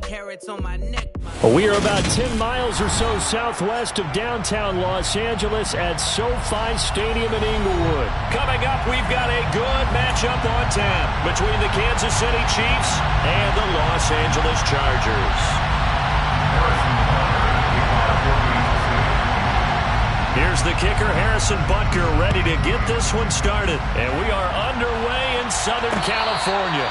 carrots on my neck. We are about 10 miles or so southwest of downtown Los Angeles at SoFi Stadium in Inglewood. Coming up, we've got a good matchup on tap between the Kansas City Chiefs and the Los Angeles Chargers. Here's the kicker, Harrison Butker, ready to get this one started. And we are underway in Southern California.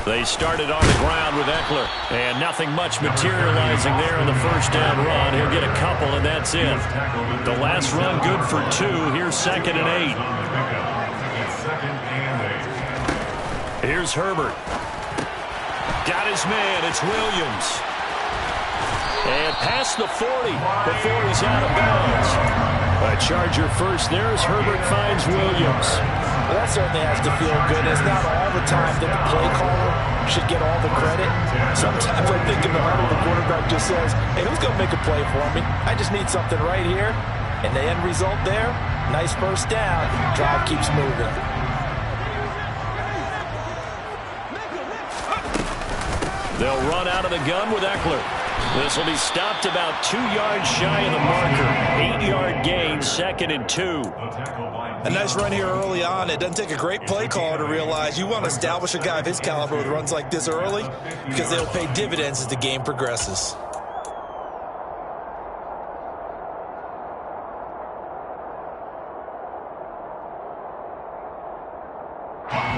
They started on the ground with Eckler, and nothing much materializing there in the first down run. He'll get a couple, and that's it. The last run good for 2. Here's 2nd and 8. Here's Herbert. Got his man. It's Williams. And past the 40 before he's out of bounds. A Charger first there as Herbert finds Williams. Well, that certainly has to feel good. It's not all the time that the play caller should get all the credit. Sometimes I think in the huddle, the quarterback just says, hey, who's going to make a play for me? I just need something right here. And the end result there, nice first down. Drive keeps moving. They'll run out of the gun with Eckler. This will be stopped about 2 yards shy of the marker. 8-yard gain, 2nd and 2. A nice run here early on. It doesn't take a great play caller to realize you want to establish a guy of his caliber with runs like this early because they'll pay dividends as the game progresses.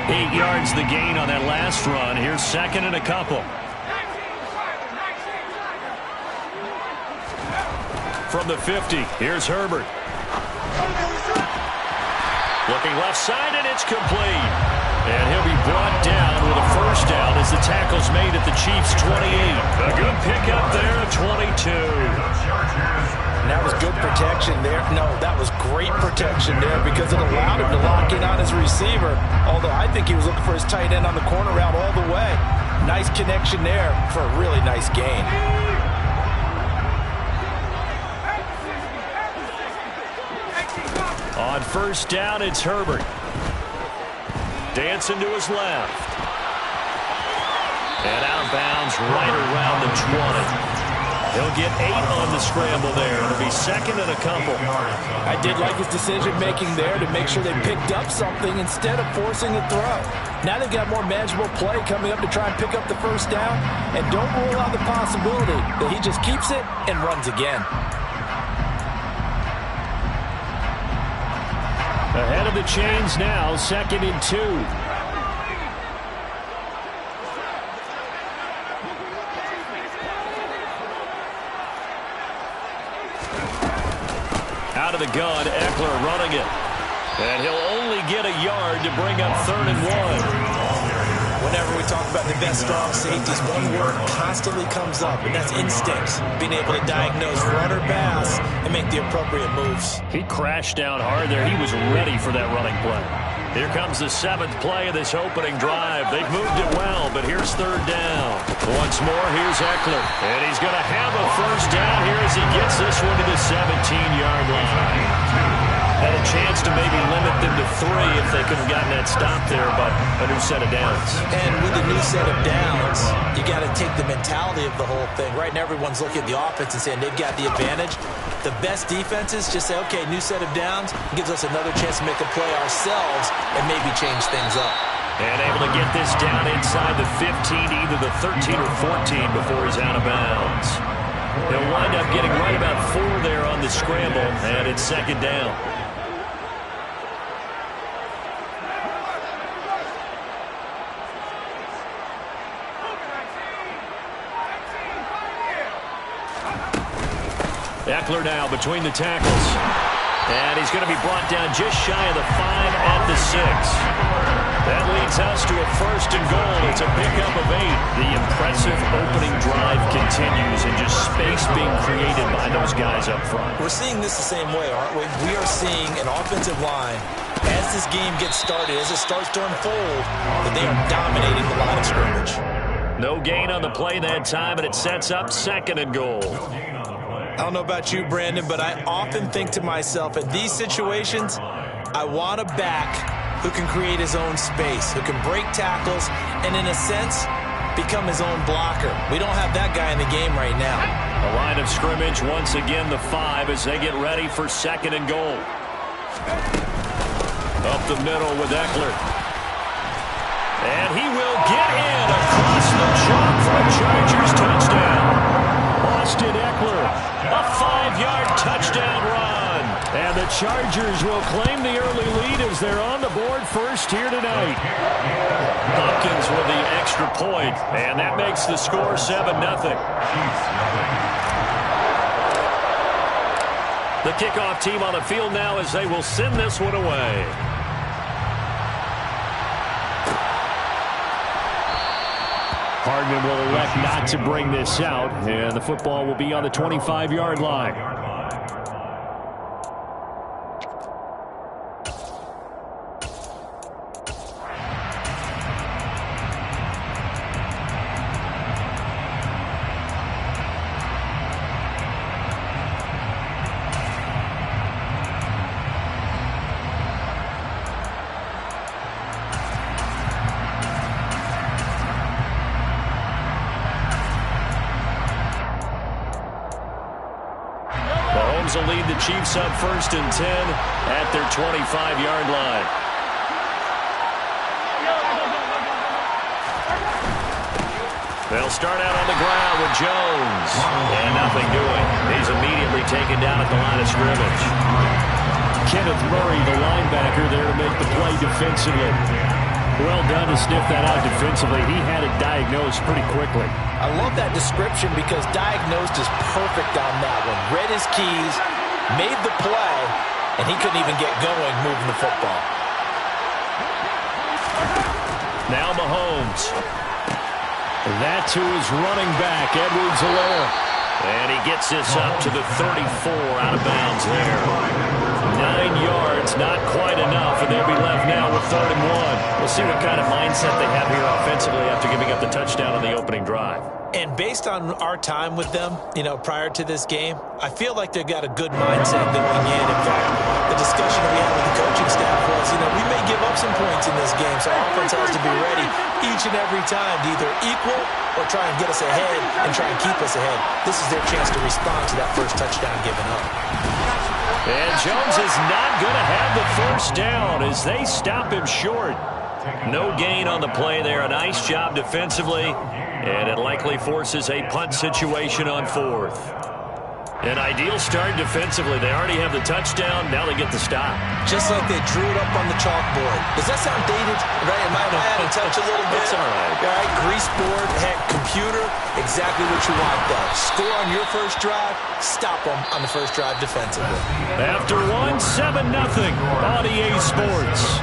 Eight yards the gain on that last run. Here's 2nd and a couple. From the 50, here's Herbert. Looking left side, and it's complete. And he'll be brought down with a first down as the tackle's made at the Chiefs' 28. A good pickup there at 22. And that was good protection there. No, that was great protection there because it allowed him to lock in on his receiver. Although I think he was looking for his tight end on the corner route all the way. Nice connection there for a really nice gain. On first down, it's Herbert. Dancing to his left. And out of bounds right around the 20. He'll get 8 on the scramble there. It'll be 2nd and a couple. I did like his decision-making there to make sure they picked up something instead of forcing a throw. Now they've got more manageable play coming up to try and pick up the first down. And don't rule out the possibility that he just keeps it and runs again. Ahead of the chains now, 2nd and 2. Out of the gun, Eckler running it. And he'll only get a yard to bring up 3rd and 1. Whenever we talk about the best strong safeties, one word constantly comes up, and that's instincts. Being able to diagnose run or pass and make the appropriate moves. He crashed down hard there. He was ready for that running play. Here comes the 7th play of this opening drive. They've moved it well, but here's 3rd down. Once more, here's Eckler. And he's going to have a first down here as he gets this one to the 17-yard line. Had a chance to maybe limit them to 3 if they could have gotten that stop there, but a new set of downs. And with a new set of downs, you got to take the mentality of the whole thing. Right now, everyone's looking at the offense and saying they've got the advantage. The best defenses just say, okay, new set of downs, gives us another chance to make a play ourselves and maybe change things up. And able to get this down inside the 15, either the 13 or 14 before he's out of bounds. He'll wind up getting right about 4 there on the scramble, and it's 2nd down. Eckler now between the tackles. And he's going to be brought down just shy of the 5 at the 6. That leads us to a 1st and goal. It's a pickup of 8. The impressive opening drive continues, and just space being created by those guys up front. We're seeing this the same way, aren't we? We are seeing an offensive line, as this game gets started, as it starts to unfold, that they are dominating the line of scrimmage. No gain on the play that time, and it sets up 2nd and goal. I don't know about you, Brandon, but I often think to myself, in these situations, I want a back who can create his own space, who can break tackles, and in a sense, become his own blocker. We don't have that guy in the game right now. The line of scrimmage, once again, the 5 as they get ready for 2nd and goal. Up the middle with Eckler. And he will get in across the chalk for a Chargers touchdown. Austin Eckler, a 5-yard touchdown run. And the Chargers will claim the early lead as they're on the board first here tonight. Hopkins with the extra point, and that makes the score 7-0. The kickoff team on the field now as they will send this one away. Hardman will elect not to bring this out, and the football will be on the 25-yard line. Will lead the Chiefs up 1st and 10 at their 25-yard line. They'll start out on the ground with Jones. And nothing doing. He's immediately taken down at the line of scrimmage. Kenneth Murray, the linebacker, there to make the play defensively. Well done to sniff that out defensively. He had it diagnosed pretty quickly. I love that description because diagnosed is perfect on that one. Read his keys, made the play, and he couldn't even get going moving the football. Now Mahomes. That to his running back, Edwards-Helaire. And he gets this up to the 34, out of bounds there. 9 yards, not quite enough, and they'll be left now with 3rd and 1. We'll see what kind of mindset they have here offensively after giving up the touchdown on the opening drive. And based on our time with them, prior to this game, I feel like they've got a good mindset going in. In fact, the discussion we had with the coaching staff was, we may give up some points in this game, so our offense has to be ready each and every time to either equal or try and get us ahead and try and keep us ahead. This is their chance to respond to that first touchdown given up. And Jones is not going to have the first down as they stop him short. No gain on the play there. A nice job defensively, and it likely forces a punt situation on 4th. An ideal start defensively. They already have the touchdown. Now they get the stop. Just like they drew it up on the chalkboard. Does that sound dated? Right? Am I out of touch a little bit? It's all right. All right, grease board, heck, computer, exactly what you want, though. Score on your first drive, stop them on the first drive defensively. After 7-0 on EA Sports.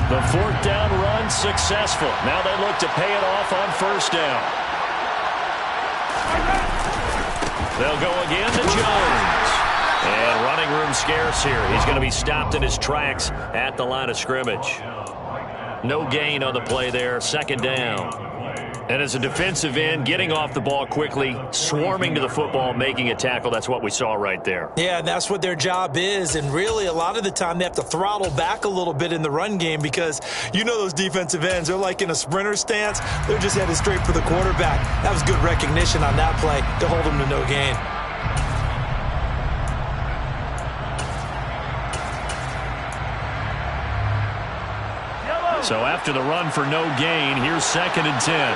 The 4th down run successful. Now they look to pay it off on 1st down. They'll go again to Jones. And running room scarce here. He's going to be stopped in his tracks at the line of scrimmage. No gain on the play there. 2nd down. And as a defensive end, getting off the ball quickly, swarming to the football, making a tackle, that's what we saw right there. Yeah, and that's what their job is. And really, a lot of the time, they have to throttle back a little bit in the run game because those defensive ends, they're like in a sprinter stance. They're just headed straight for the quarterback. That was good recognition on that play to hold them to no gain. So after the run for no gain, here's 2nd and 10.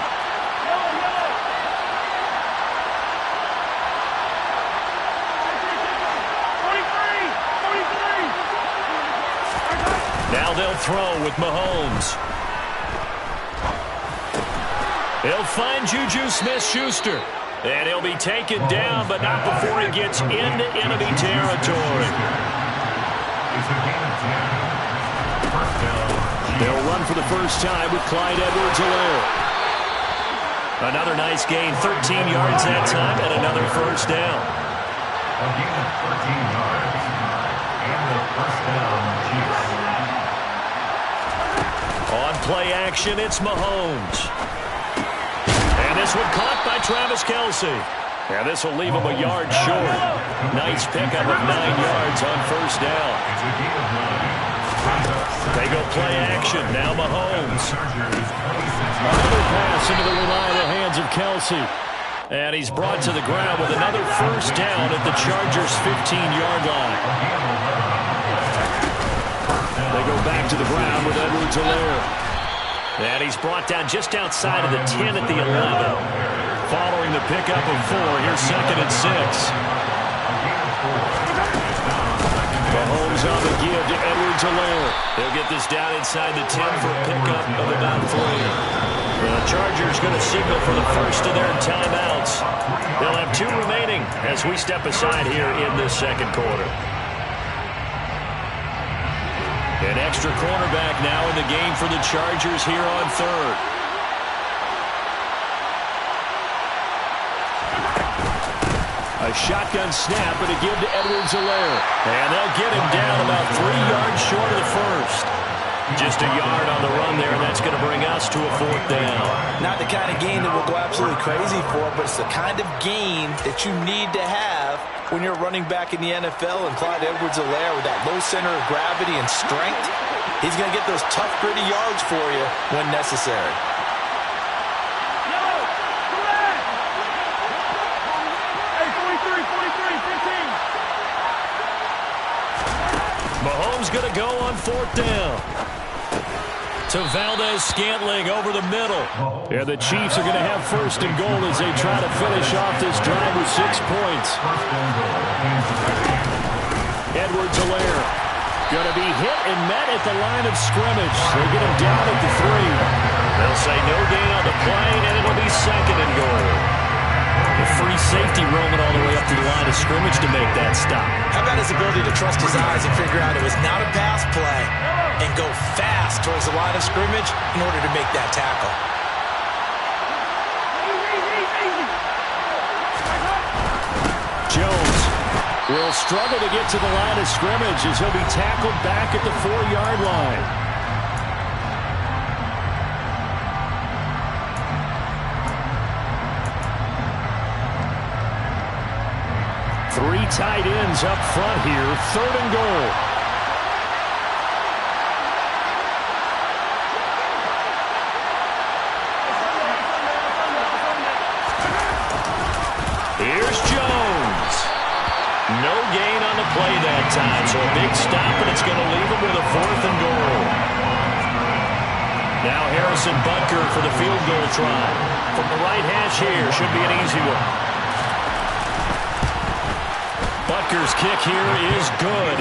Now they'll throw with Mahomes. He'll find Juju Smith-Schuster. And he'll be taken down, but not before he gets into enemy territory. They'll run for the first time with Clyde Edwards-Helaire. Another nice gain, 13 yards that time, and another first down. Again, 13 yards. And the first down, Chiefs. On play action, it's Mahomes. And this one caught by Travis Kelce. And this will leave him a yard short. Nice pickup of 9 yards on first down. They go play action. Now Mahomes. Another pass into the reliable hands of Kelce. And he's brought to the ground with another first down at the Chargers' 15-yard line. They go back to the ground with Edwards-Helaire. And he's brought down just outside of the 10 at the 11. Following the pickup of 4, here's 2nd and 6. Mahomes on the give to Edwards-Helaire. They'll get this down inside the 10 for a pickup of about 3. The Chargers going to signal for the first of their timeouts. They'll have 2 remaining as we step aside here in this second quarter. An extra cornerback now in the game for the Chargers here on third. A shotgun snap and a give to Edwards-Helaire. And they'll get him down about 3 yards short of the first. Just a yard on the run there, and that's going to bring us to a 4th down. Not the kind of gain that we'll go absolutely crazy for, but it's the kind of gain that you need to have when you're running back in the NFL. And Clyde Edwards-Helaire with that low center of gravity and strength, he's going to get those tough, gritty yards for you when necessary. Mahomes going to go on 4th down. To Valdez-Scantling over the middle. Yeah, the Chiefs are going to have 1st and goal as they try to finish off this drive with 6 points. Edwards-Helaire going to be hit and met at the line of scrimmage. They get him down at the 3. They'll say no gain on the play, and it'll be 2nd and goal. The free safety roaming all the way up to the line of scrimmage to make that stop. How about his ability to trust his eyes and figure out it was not a pass play and go fast towards the line of scrimmage in order to make that tackle. Jones will struggle to get to the line of scrimmage as he'll be tackled back at the 4-yard line. Three tight ends up front here. 3rd and goal. Here's Jones. No gain on the play that time, so a big stop, and it's going to leave him with a 4th and goal. Now Harrison Butker for the field goal try. From the right hash here, should be an easy one. Butker's kick here is good.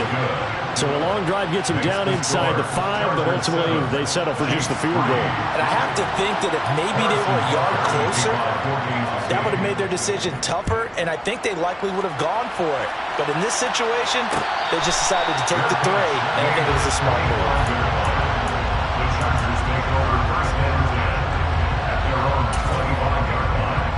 So a long drive gets him down inside the 5, but ultimately they settle for just the field goal. And I have to think that if maybe they were a yard closer, that would have made their decision tougher, and I think they likely would have gone for it. But in this situation, they just decided to take the 3, and I think it was a smart move. The Chargers take over 1st and 10 at their own 25-yard line.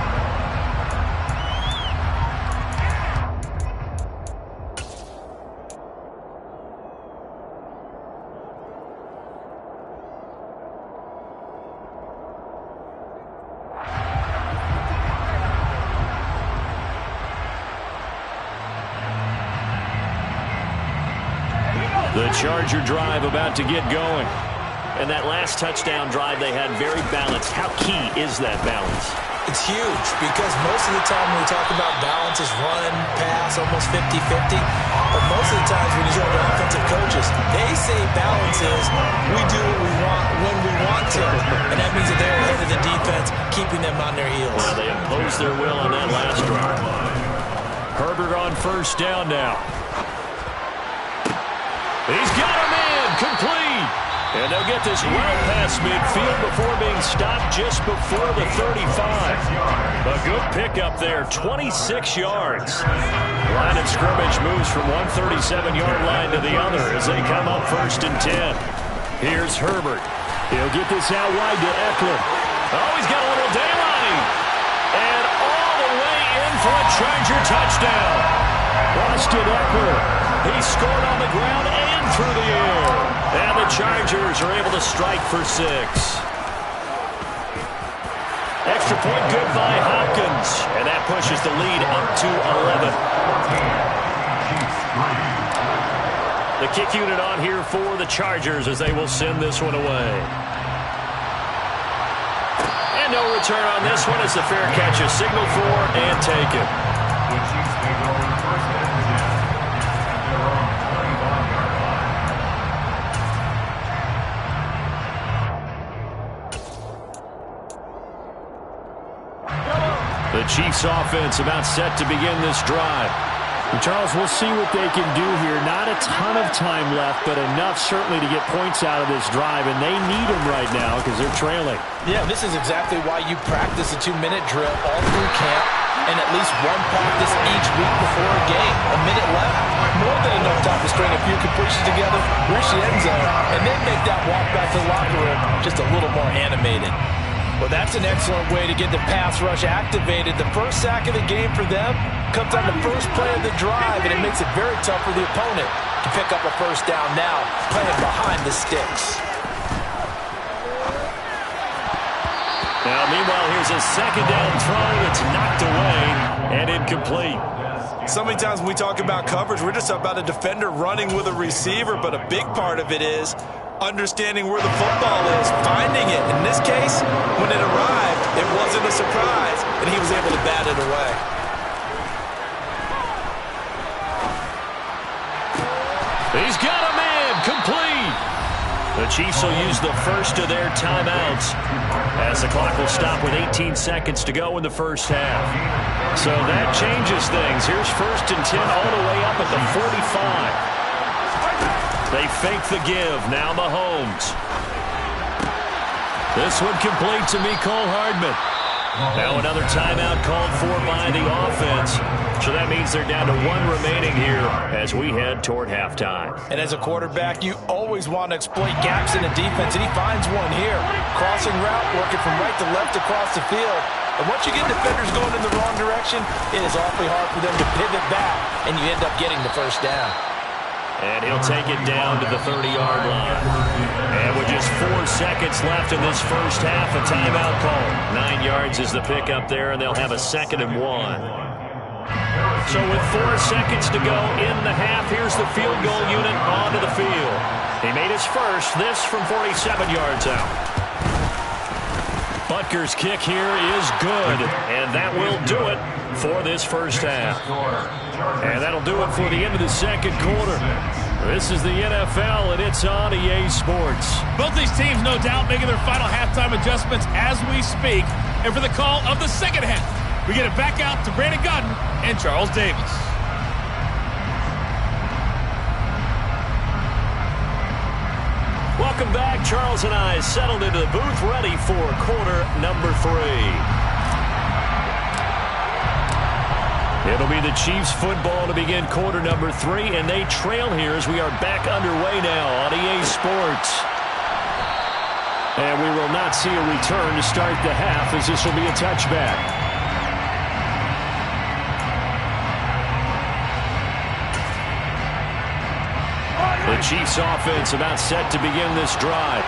The Charger drive about to get going. And that last touchdown drive they had very balanced. How key is that balance? It's huge because most of the time when we talk about balance is run, pass, almost 50-50. But most of the times when you talk to offensive coaches, they say balance is we do what we want when we want to. And that means that they're ahead of the defense, keeping them on their heels. Well, they imposed their will on that last drive. Herbert on 1st down now. He's got him in. complete. And they'll get this well past midfield before being stopped just before the 35. A good pickup there, 26 yards. Line of scrimmage moves from one 37-yard line to the other as they come up 1st and 10. Here's Herbert. He'll get this out wide to Eckler. Oh, he's got a little daylight. And all the way in for a Charger touchdown. Austin Eckler. He scored on the ground and through the air. And the Chargers are able to strike for 6. Extra point good by Hopkins. And that pushes the lead up to 11. The kick unit on here for the Chargers as they will send this one away. And no return on this one as the fair catch is signaled for and taken. The Chiefs take over 1st and 10 at their own 25-yard line. The Chiefs offense about set to begin this drive. Charles, we'll see what they can do here. Not a ton of time left, but enough certainly to get points out of this drive, and they need them right now because they're trailing. Yeah, this is exactly why you practice a 2-minute drill all through camp and at least one practice each week before a game. A minute left, more than enough time to string a few completions together, reach the end zone, and then make that walk back to the locker room just a little more animated. Well, that's an excellent way to get the pass rush activated. The first sack of the game for them comes on the first play of the drive, and it makes it very tough for the opponent to pick up a first down now, playing behind the sticks. Now, meanwhile, here's a second down throw that's knocked away and incomplete. So many times when we talk about coverage, we're just about a defender running with a receiver, but a big part of it is understanding where the football is, finding it. In this case, when it arrived, it wasn't a surprise, and he was able to bat it away. He's got a man, complete. The Chiefs will use the first of their timeouts as the clock will stop with 18 seconds to go in the first half. So that changes things. Here's 1st and 10 all the way up at the 45. They fake the give. Now Mahomes. This one complete to Mecole Hardman. Now another timeout called for by the offense. So that means they're down to 1 remaining here as we head toward halftime. And as a quarterback, you always want to exploit gaps in the defense, and he finds one here. Crossing route, working from right to left across the field. And once you get defenders going in the wrong direction, it is awfully hard for them to pivot back, and you end up getting the first down. And he'll take it down to the 30-yard line. And with just 4 seconds left in this first half, a timeout call. 9 yards is the pickup there, and they'll have a 2nd and 1. So with 4 seconds to go in the half, here's the field goal unit onto the field. He made his first, this from 47 yards out. Butker's kick here is good, and that will do it for this first half. And that'll do it for the end of the second quarter. This is the NFL, and it's on EA Sports. Both these teams, no doubt, making their final halftime adjustments as we speak. And for the call of the second half, we get it back out to Brandon Gaudin and Charles Davis. Welcome back. Charles and I settled into the booth, ready for quarter number 3. It'll be the Chiefs football to begin quarter number 3, and they trail here as we are back underway now on EA Sports. And we will not see a return to start the half as this will be a touchback. The Chiefs offense about set to begin this drive.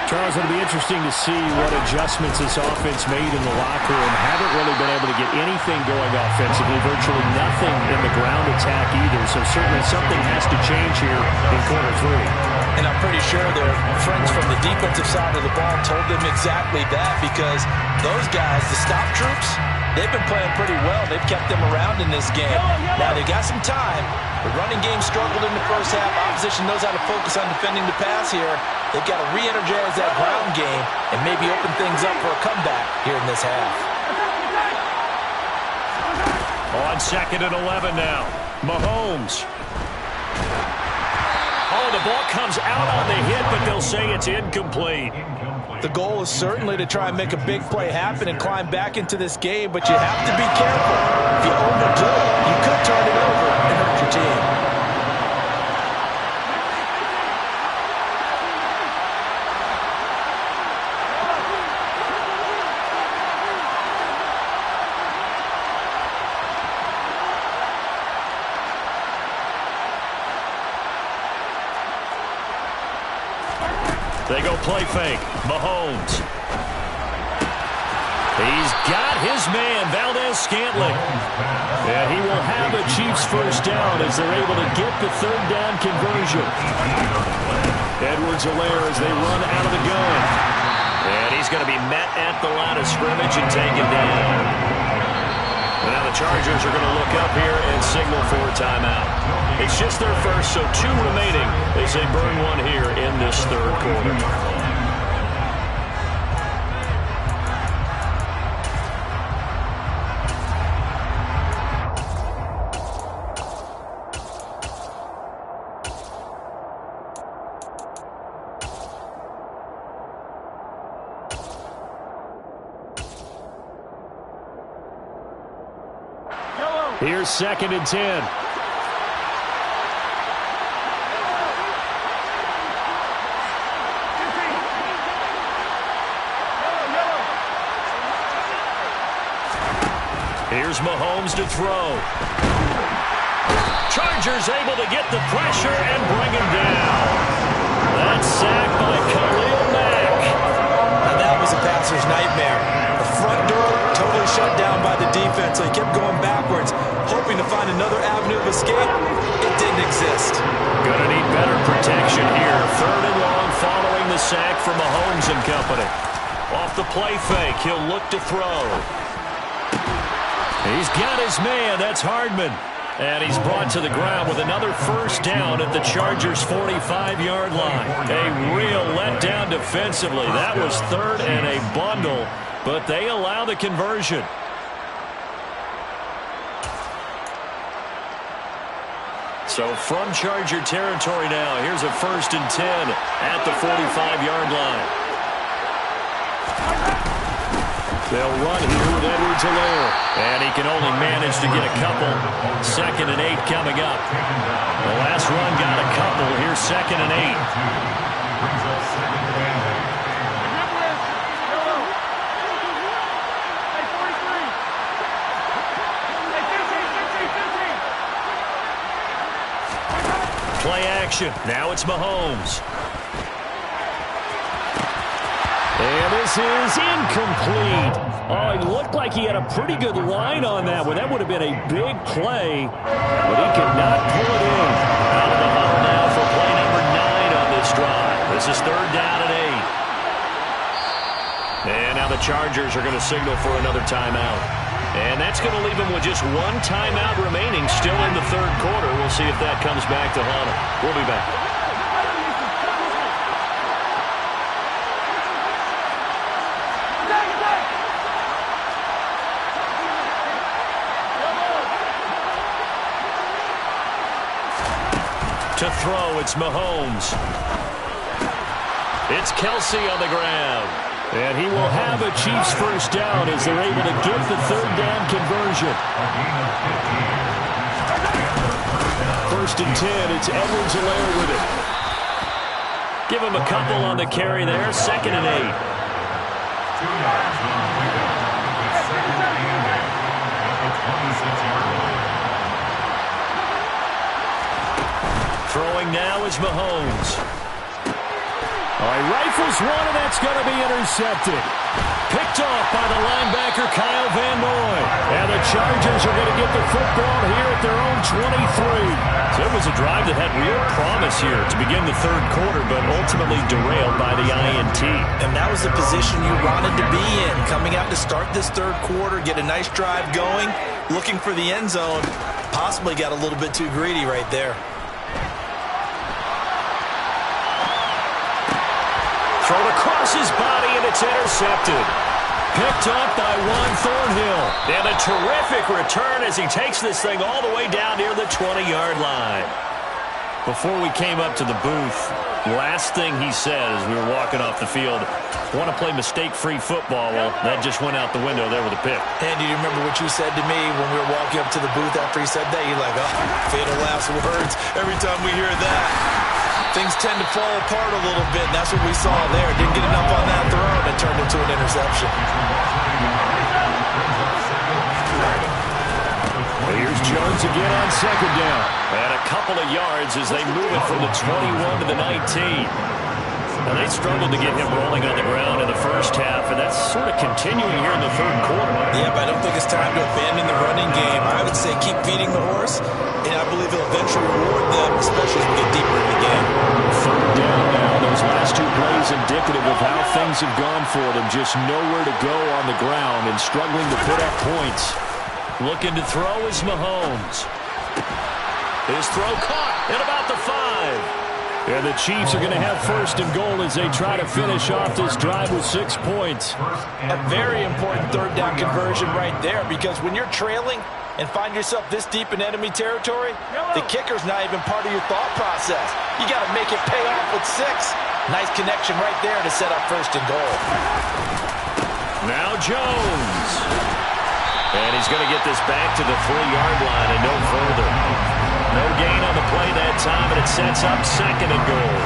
Charles, it'll be interesting to see what adjustments this offense made in the locker room. Haven't really been able to get anything going offensively, virtually nothing in the ground attack either. So certainly something has to change here in quarter 3. And I'm pretty sure their friends from the defensive side of the ball told them exactly that, because those guys, the stop troops, they've been playing pretty well. They've kept them around in this game. Now they got some time. The running game struggled in the first half. Opposition knows how to focus on defending the pass here. They've got to re-energize that ground game and maybe open things up for a comeback here in this half. On 2nd and 11 now. Mahomes. Oh, the ball comes out on the hit, but they'll say it's incomplete. The goal is certainly to try and make a big play happen and climb back into this game, but you have to be careful. If you overdo it, you could turn it over and hurt your team. They go play fake. Mahomes. He's got his man, Valdez-Scantling. And he will have a Chiefs first down as they're able to get the third down conversion. Edwards-Helaire as they run out of the gun. And he's going to be met at the line of scrimmage and taken down. Now the Chargers are going to look up here and signal for a timeout. It's just their first, so 2 remaining as they burn one here in this third quarter. Here's 2nd and 10. Here's Mahomes to throw. Chargers able to get the pressure and bring him down. That's sacked by Khalil Mack. Now that was a passer's nightmare. The front door totally shut down by the defense, so he kept going backwards, hoping to find another avenue of escape. It didn't exist. Gonna need better protection here. 3rd and long following the sack from Mahomes and company. Off the play fake, he'll look to throw. He's got his man. That's Hardman. And he's brought to the ground with another first down at the Chargers' 45-yard line. A real letdown defensively. That was 3rd and a bundle, but they allow the conversion. So from Charger territory now, here's a 1st and 10 at the 45-yard line. They'll run here with Edwards-Helaire. And he can only manage to get a couple. 2nd and 8 coming up. The last run got a couple. Here's 2nd and 8. Play action. Now it's Mahomes. And this is incomplete. Oh, he looked like he had a pretty good line on that one. That would have been a big play, but he could not pull it in. Out of the huddle now for play number 9 on this drive. This is 3rd down and 8. And now the Chargers are going to signal for another timeout. And that's going to leave them with just 1 timeout remaining still in the 3rd quarter. We'll see if that comes back to haunt them. We'll be back. To throw, it's Mahomes. It's Kelsey on the ground. And he will have a Chiefs first down as they're able to get the 3rd down conversion. 1st and 10, it's Edwards-Helaire with it. Give him a couple on the carry there, 2nd and 8. 2 yards on the pickup. It's 2nd and 8 at the 26-yard line. Throwing now is Mahomes. All right, rifles one, and that's going to be intercepted. Picked off by the linebacker, Kyle Van Noy. And the Chargers are going to get the football here at their own 23. So it was a drive that had real promise here to begin the 3rd quarter, but ultimately derailed by the INT. And that was the position you wanted to be in. Coming out to start this 3rd quarter, get a nice drive going, looking for the end zone. Possibly got a little bit too greedy right there. Thrown across his body, and it's intercepted. Picked up by Juan Thornhill. And a terrific return as he takes this thing all the way down near the 20-yard line. Before we came up to the booth, last thing he said as we were walking off the field, want to play mistake-free football. Well, that just went out the window there with a pick. Andy, do you remember what you said to me when we were walking up to the booth after he said that? You're like, oh, fatal last words every time we hear that. Things tend to fall apart a little bit, and that's what we saw there. Didn't get enough on that throw, and it turned into an interception. Here's Jones again on second down. And a couple of yards as they move it from the 21 to the 19. Now, they struggled to get him rolling on the ground in the first half, and that's sort of continuing here in the third quarter. Yeah, but I don't think it's time to abandon the running game. I would say keep feeding the horse, and I believe it'll eventually reward them, especially as we get deeper in the game. Third down now. Those last two plays indicative of how things have gone for them. Just nowhere to go on the ground and struggling to put up points. Looking to throw is Mahomes. His throw caught at about the 5. And the Chiefs are going to have first and goal as they try to finish off this drive with 6 points. A very important third down conversion right there, because when you're trailing and find yourself this deep in enemy territory, the kicker's not even part of your thought process. You got to make it pay off with 6. Nice connection right there to set up first and goal. Now Jones. And he's going to get this back to the 3-yard line and no further. No gain on the play that time, and it sets up second and goal.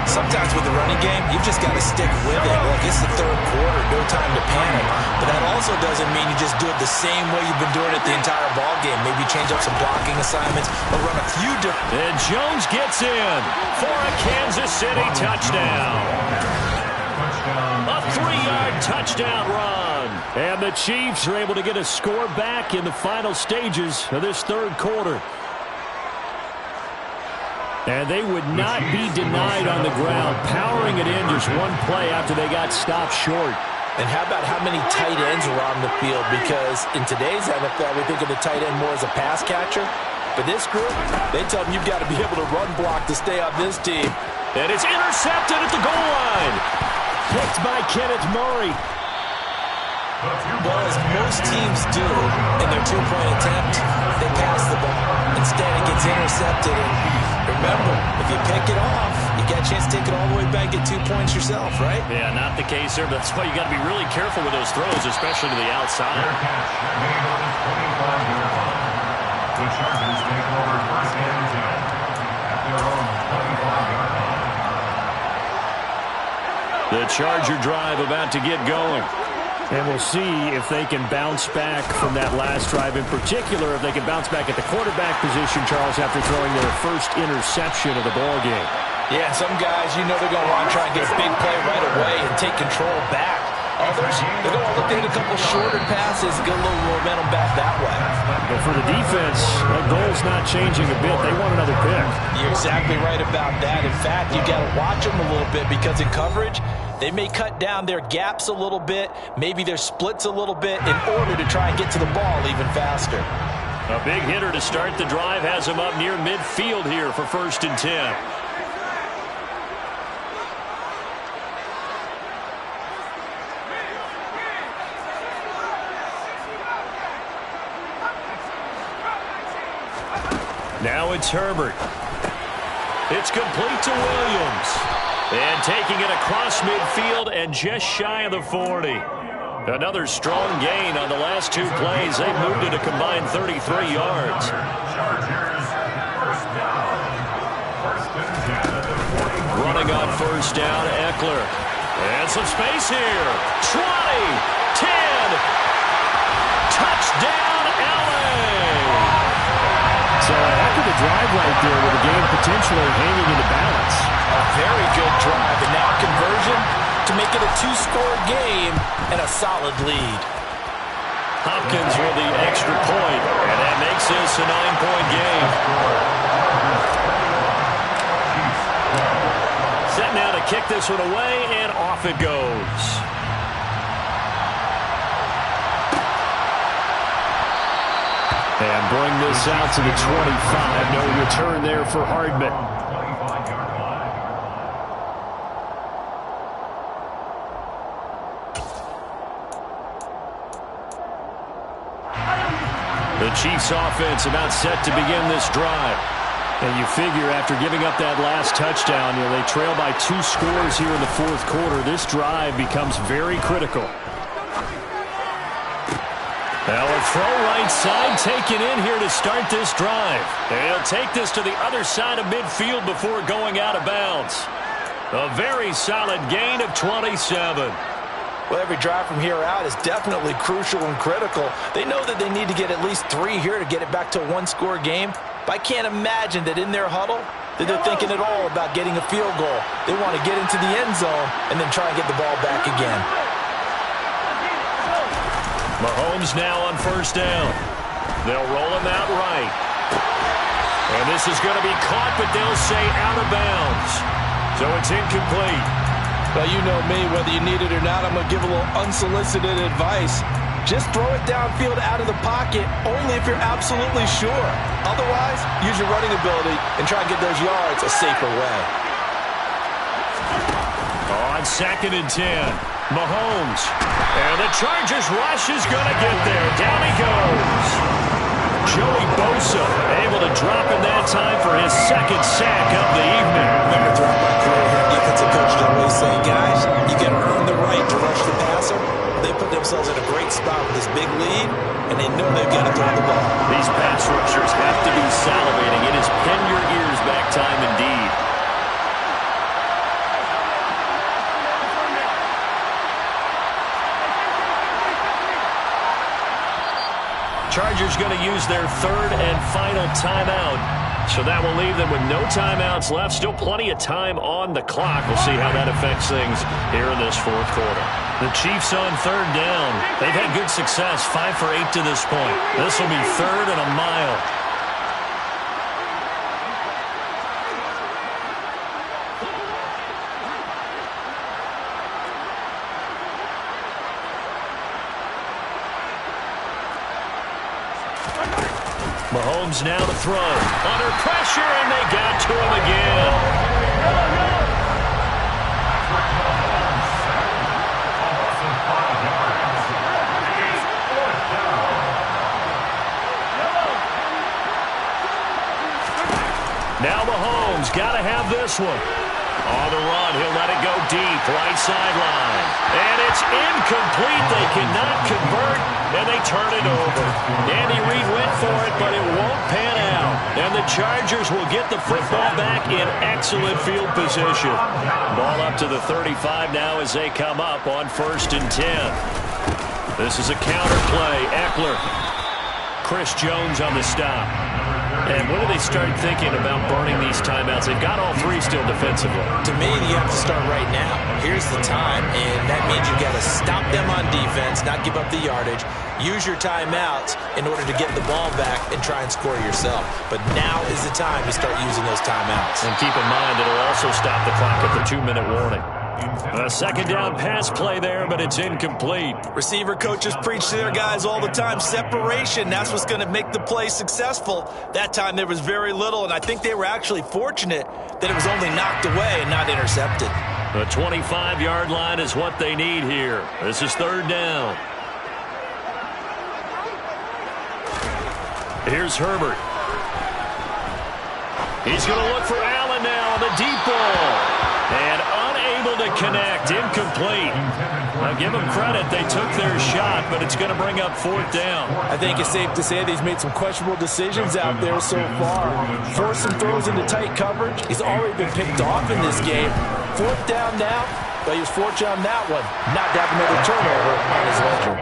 Sometimes with the running game, you've just got to stick with it. Look, it's the third quarter, no time to panic. But that also doesn't mean you just do it the same way you've been doing it the entire ball game. Maybe change up some blocking assignments or run a few different. And Jones gets in for a Kansas City touchdown. A 3-yard touchdown run. And the Chiefs are able to get a score back in the final stages of this third quarter. And they would not be denied on the ground, powering it in just one play after they got stopped short. And how about how many tight ends were on the field? Because in today's NFL, we think of the tight end more as a pass catcher. But this group, they tell them you've got to be able to run block to stay on this team. And it's intercepted at the goal line. Picked by Kenneth Murray. Well, as most teams do in their two-point attempt, they pass the ball. Instead, it gets intercepted. And remember, if you pick it off, you got a chance to take it all the way back, get 2 points yourself, right? Yeah, not the case there, but that's why you got to be really careful with those throws, especially to the outside. The Chargers take over first and 10 at their own 25-yard line. The Charger drive about to get going. And we'll see if they can bounce back from that last drive. In particular, if they can bounce back at the quarterback position, Charles, after throwing their first interception of the ballgame. Yeah, some guys, you know they're going to want to try and get a big play right away and take control back. Others, they're going to look at a couple shorter passes and get a little momentum back that way. But for the defense, that goal's not changing a bit. They want another pick. You're exactly right about that. In fact, you got to watch them a little bit, because in coverage, they may cut down their gaps a little bit, maybe their splits a little bit, in order to try and get to the ball even faster. A big hitter to start the drive has him up near midfield here for first and 10. Now it's Herbert. It's complete to Williams. And taking it across midfield and just shy of the 40. Another strong gain on the last 2 plays. They've moved it a combined 33 yards. Chargers first down. First and 10 at the 40. Running on first down, Eckler. And some space here. 20, 10. Touchdown, LA. So a heck of a drive right there with the game potentially hanging in the balance. A very good drive, and now conversion to make it a 2-score game and a solid lead. Hopkins with the extra point, and that makes this a 9-point game. Set now to kick this one away, and off it goes. And bring this out to the 25. No return there for Hardman. The Chiefs offense about set to begin this drive. And you figure after giving up that last touchdown, they trail by 2 scores here in the fourth quarter. This drive becomes very critical. Now a throw right side taken in here to start this drive. And he'll take this to the other side of midfield before going out of bounds. A very solid gain of 27. Well, every drive from here out is definitely crucial and critical. They know that they need to get at least 3 here to get it back to a 1-score game. But I can't imagine that in their huddle that they're thinking at all about getting a field goal. They want to get into the end zone and then try and get the ball back again. Mahomes now on first down. They'll roll him out right. And this is going to be caught, but they'll say out of bounds. So it's incomplete. Well, you know me, whether you need it or not, I'm going to give a little unsolicited advice. Just throw it downfield out of the pocket, only if you're absolutely sure. Otherwise, use your running ability and try and get those yards a safer way. On 2nd and 10, Mahomes. And the Chargers rush is going to get there. Down he goes. Joey Bosa able to drop in that time for his 2nd sack of the evening. Remember throughout my career here, defensive coaches always say, guys, you got to earn the right to rush the passer. They put themselves in a great spot with this big lead, and they know they've got to throw the ball. These pass rushers have to be salivating. It is pin your ears back time indeed. Chargers going to use their 3rd and final timeout. So that will leave them with no timeouts left. Still plenty of time on the clock. We'll see how that affects things here in this fourth quarter. The Chiefs on 3rd down. They've had good success, 5 for 8 to this point. This will be 3rd and a mile. Mahomes now to throw. Under pressure, and they got to him again. Now Mahomes got to have this one. On the run, he'll let it go deep, right sideline. And it's incomplete. They cannot convert, and they turn it over. Andy Reid went for it, but it won't pan out. And the Chargers will get the football back in excellent field position. Ball up to the 35 now as they come up on 1st and 10. This is a counter play. Eckler. Chris Jones on the stop. And when do they start thinking about burning these timeouts? They've got all 3 still defensively. To me, you have to start right now. Here's the time, and that means you've got to stop them on defense, not give up the yardage. Use your timeouts in order to get the ball back and try and score yourself. But now is the time to start using those timeouts. And keep in mind, it'll also stop the clock at the 2-minute warning. A 2nd down pass play there, but it's incomplete. Receiver coaches preach to their guys all the time. Separation, that's what's going to make the play successful. That time there was very little, and I think they were actually fortunate that it was only knocked away and not intercepted. The 25-yard line is what they need here. This is 3rd down. Here's Herbert. He's going to look for Allen now on the deep ball. And unable to connect. Incomplete. Now give them credit. They took their shot, but it's going to bring up 4th down. I think it's safe to say that he's made some questionable decisions out there so far. Forced some throws into tight coverage. He's already been picked off in this game. 4th down now, but he was fortunate on that one. Not to have another turnover on his ledger.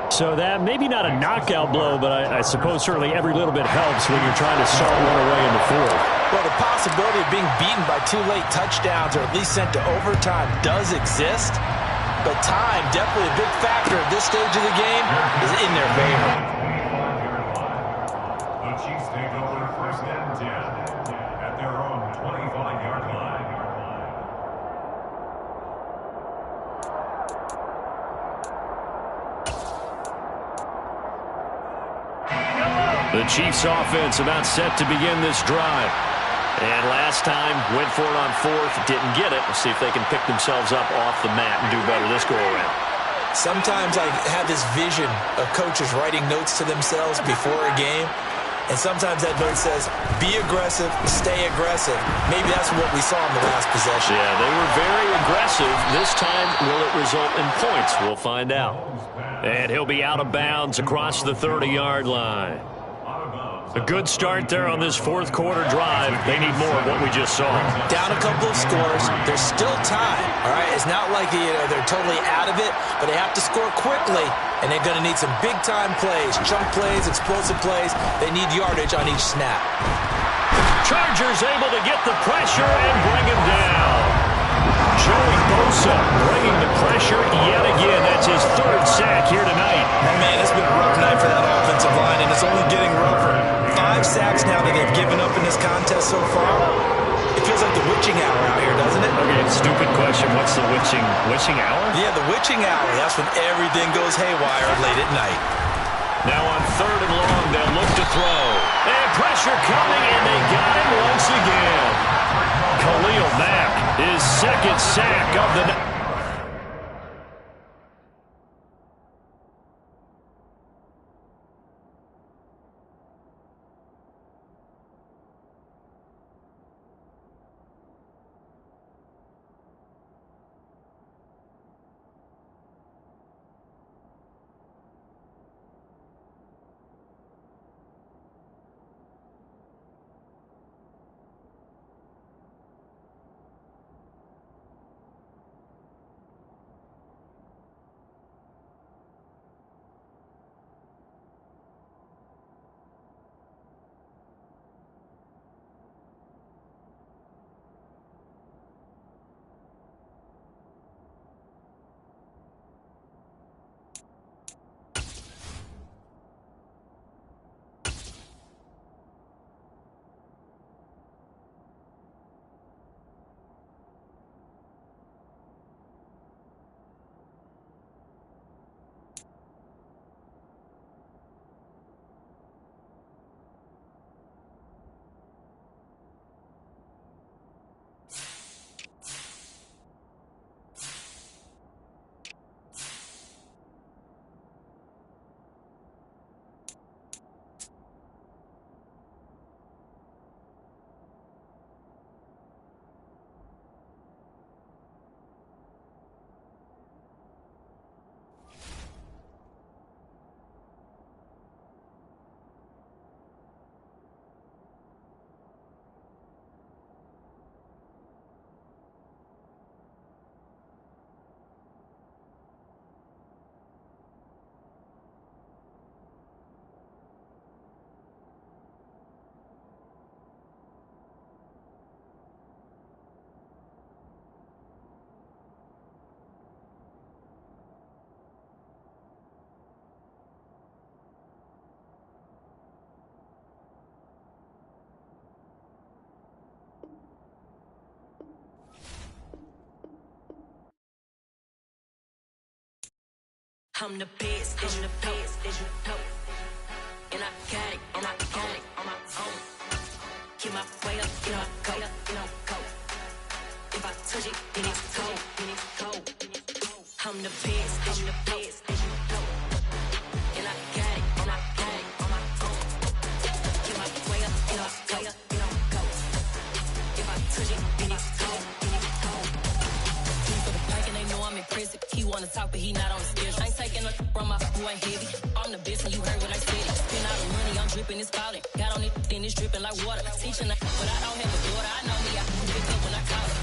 So that, maybe not a knockout blow, but I suppose certainly every little bit helps when you're trying to start one away in the 4th. Well, the possibility of being beaten by 2 late touchdowns or at least sent to overtime does exist. But time, definitely a big factor at this stage of the game, is in their favor. The Chiefs take over 1st and 10 at their own 25-yard line. The Chiefs offense about set to begin this drive. And last time, went for it on 4th, didn't get it. We'll see if they can pick themselves up off the mat and do better this go-around. Sometimes I have this vision of coaches writing notes to themselves before a game. And sometimes that note says, be aggressive, stay aggressive. Maybe that's what we saw in the last possession. Yeah, they were very aggressive. This time, will it result in points? We'll find out. And he'll be out of bounds across the 30-yard line. A good start there on this fourth quarter drive. They need more of what we just saw. Down a couple of scores. There's still time. All right, it's not like they're totally out of it, but they have to score quickly, and they're going to need some big-time plays, chunk plays, explosive plays. They need yardage on each snap. Chargers able to get the pressure and bring him down. Joey Bosa bringing the pressure yet again. That's his third sack here tonight. Oh, man, it's been a rough night for that offensive line, and it's only getting rougher. 5 sacks now that they've given up in this contest so far. It feels like the witching hour out here, doesn't it? Okay, stupid question. What's the witching hour? Yeah, the witching hour. That's when everything goes haywire late at night. Now on 3rd and long, they'll look to throw. And pressure coming, and they got him once again. Khalil Mack, his second sack of the night. I'm the best, and you know. And I got it, on my own. Keep my way up, go. If I touch it, then it's cold. I'm the best, and you know. And I got it, on my own. Keep my way up, go. If I touch it, then it's cold. For the bike and they know I'm impressive. He wanna talk, but he not on the schedule. I ain't taking a from my boy heavy. I'm the best, and you heard what I said. Spend all the money, I'm dripping, it's falling. Got on it, then it's dripping like water. Teaching, but I don't have a daughter. I know me, I can pick up when I call it.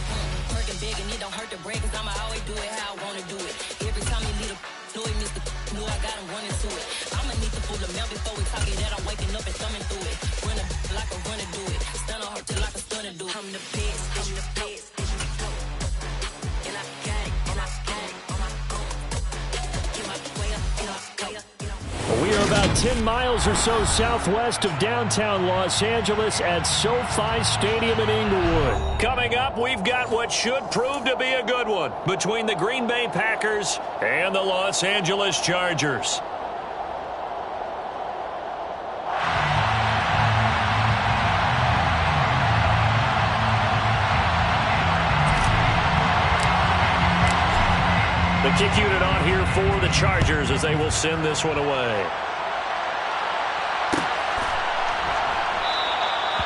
Working big, and it don't hurt to break, cause I'ma always do it how I wanna do it. Every time he lead a know he missed the know I got him running to it. I'ma need to pull the milk before we talk it that I'm waking up and thumbing through it. Run a like a runner do it. Stun on her till like a stunner do it. I'm the best, I'm the best. And I got it, on my own. Get my way up, We are about 10 miles or so southwest of downtown Los Angeles at SoFi Stadium in Inglewood. Coming up, we've got what should prove to be a good one between the Green Bay Packers and the Los Angeles Chargers. The kick unit on here for the Chargers as they will send this one away.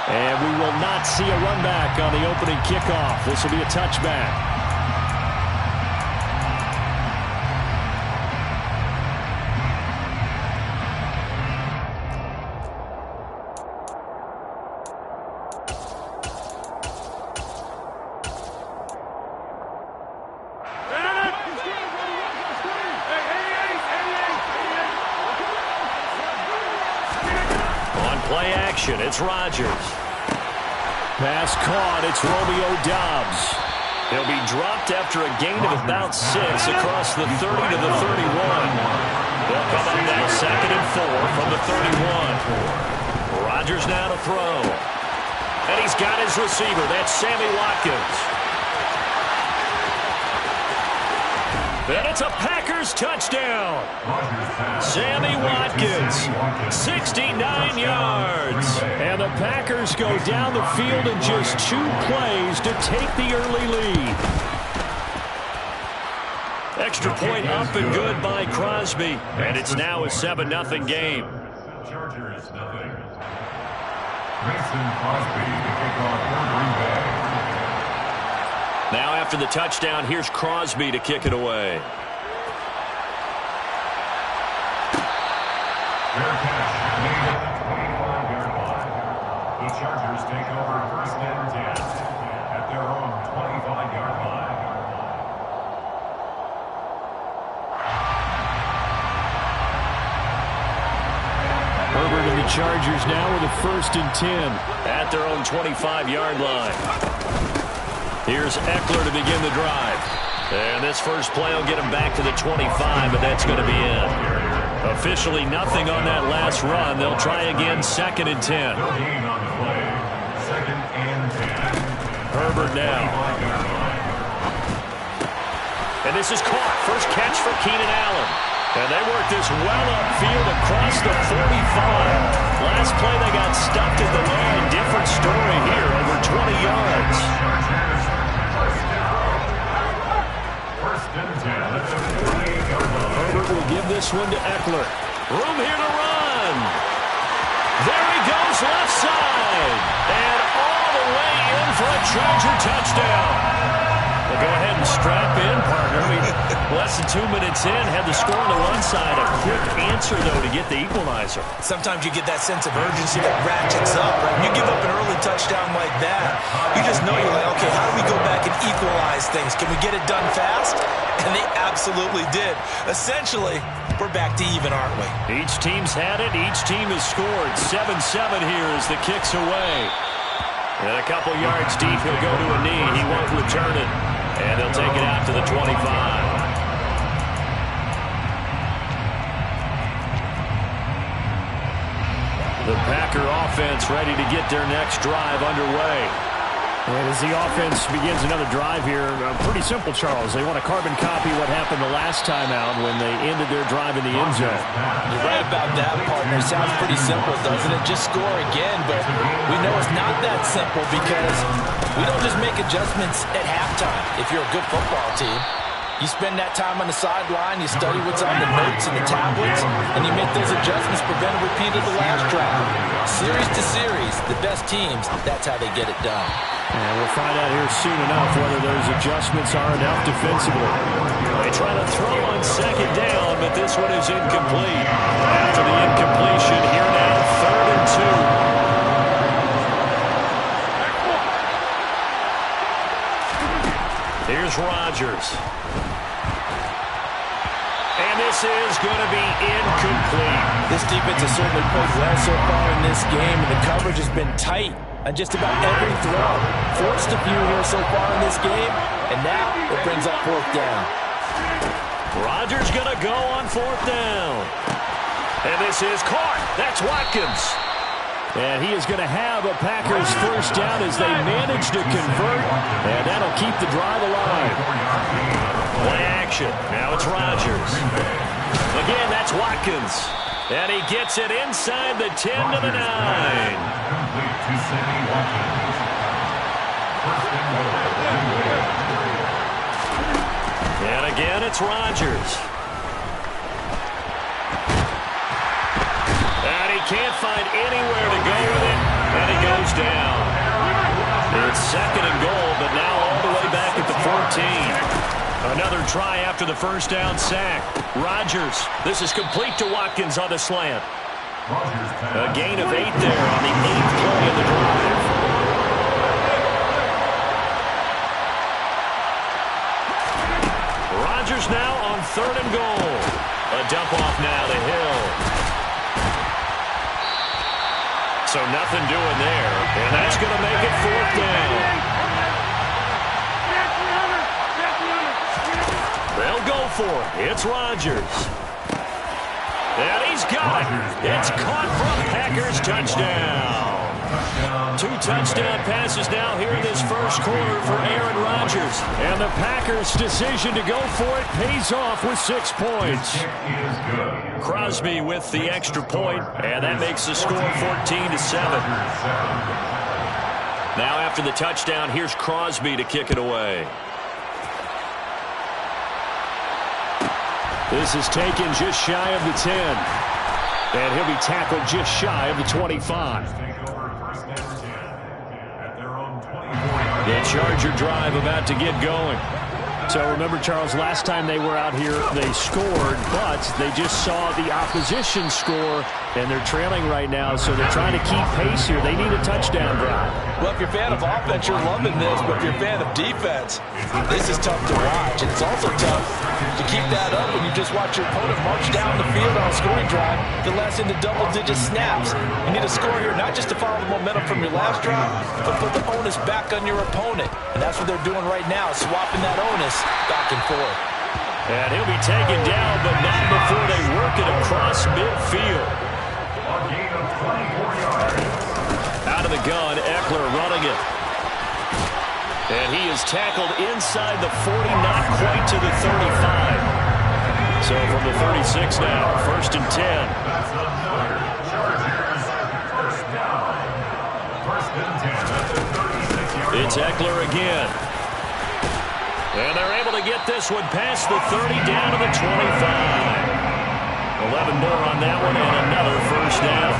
And we will not see a run back on the opening kickoff. This will be a touchback. Play action, it's Rodgers. Pass caught, it's Romeo Doubs. He'll be dropped after a gain of about 6 across the 30 to the 31. They'll come up now 2nd and 4 from the 31. Rodgers now to throw. And he's got his receiver, that's Sammy Watkins. And it's a Packers touchdown. Sammy Watkins, 69 yards. And the Packers go down the field in just 2 plays to take the early lead. Extra point up and good by Crosby. And it's now a 7-0 game. Chargers, nothing. Mason Crosby to kick off for Green Bay. Now after the touchdown, here's Crosby to kick it away. Fair catch made at the 25-yard line. The Chargers take over 1st and 10 at their own 25-yard line. Herbert and the Chargers now with a 1st and 10 at their own 25-yard line. Here's Eckler to begin the drive. And this first play will get him back to the 25, but that's going to be it. Officially nothing on that last run. They'll try again 2nd and 10. No gain on the play. 2nd and 10. Herbert now. And this is caught. First catch for Keenan Allen. And they work this well upfield across the 45. Last play they got stuffed at the line. Different story here, over 20 yards. Herbert will give this one to Eckler. Room here to run. There he goes left side. And all the way in for a Charger touchdown. Well, go ahead and strap in, partner. Less than 2 minutes in, had the score on the one side. A quick answer, though, to get the equalizer. Sometimes you get that sense of urgency that ratchets up, right? You give up an early touchdown like that, you just know you're like, okay, how do we go back and equalize things? Can we get it done fast? And they absolutely did. Essentially, we're back to even, aren't we? Each team's had it. Each team has scored. 7-7 here as the kick's away. And a couple yards deep, he'll go to a knee. He won't return it. And they'll take it out to the 25. The Packer offense ready to get their next drive underway. And as the offense begins another drive here, pretty simple, Charles. They want to carbon copy what happened the last time out when they ended their drive in the end zone. You're right about that, partner. Sounds pretty simple, doesn't it? Just score again, but we know it's not that simple because we don't just make adjustments at halftime. If you're a good football team, you spend that time on the sideline, you study what's on the notes and the tablets, and you make those adjustments, prevent a repeat of the last drive. Series to series, the best teams, that's how they get it done. And we'll find out here soon enough whether those adjustments are enough defensively. They try to throw on 2nd down, but this one is incomplete. After the incompletion, here now, 3rd and 2. Here's Rodgers. And this is going to be incomplete. This defense has certainly played well so far in this game, and the coverage has been tight on just about every throw. Forced a few here so far in this game, and now it brings up 4th down. Rodgers going to go on 4th down. And this is caught. That's Watkins. And he is going to have a Packers 1st down as they manage to convert, and that'll keep the drive alive. Play action. Now it's Rodgers. Again, that's Watkins. And he gets it inside the 10 to the 9. Complete to Sammy Watkins. 1st and goal. And again, it's Rodgers. And he can't find anywhere to go with it. And he goes goes down. It's second and goal, but now all the way back at the 14. Another try after the first down sack. Rodgers. This is complete to Watkins on the slant. A gain of 8 there on the 8th play of the drive. Rodgers now on third and goal. A dump off now to Hill. So nothing doing there, and that's going to make it fourth down. They'll go for it. It's Rodgers. And he's got it. It's caught for a Packers touchdown. 2 touchdown passes now here in this first quarter for Aaron Rodgers. And the Packers' decision to go for it pays off with 6 points. Crosby with the extra point, and that makes the score 14-7. Now after the touchdown, here's Crosby to kick it away. This is taken just shy of the 10. And he'll be tackled just shy of the 25. The Charger drive about to get going. So remember, Charles, last time they were out here, they scored, but they just saw the opposition score, and they're trailing right now, so they're trying to keep pace here. They need a touchdown drive. Well, if you're a fan of offense, you're loving this, but if you're a fan of defense, this is tough to watch. And it's also tough to keep that up when you just watch your opponent march down the field on a scoring drive that lasts into double-digit snaps. You need a score here, not just to follow the momentum from your last drive, but put the onus back on your opponent. And that's what they're doing right now, swapping that onus back and forth. And he'll be taken down, but not before they work it across midfield. Out of the gun, Eckler running it. And he is tackled inside the 40, not quite to the 35. So from the 36 now, first and 10. It's Eckler again. And they're able to get this one past the 30 down to the 25. 11 more on that one and another first down.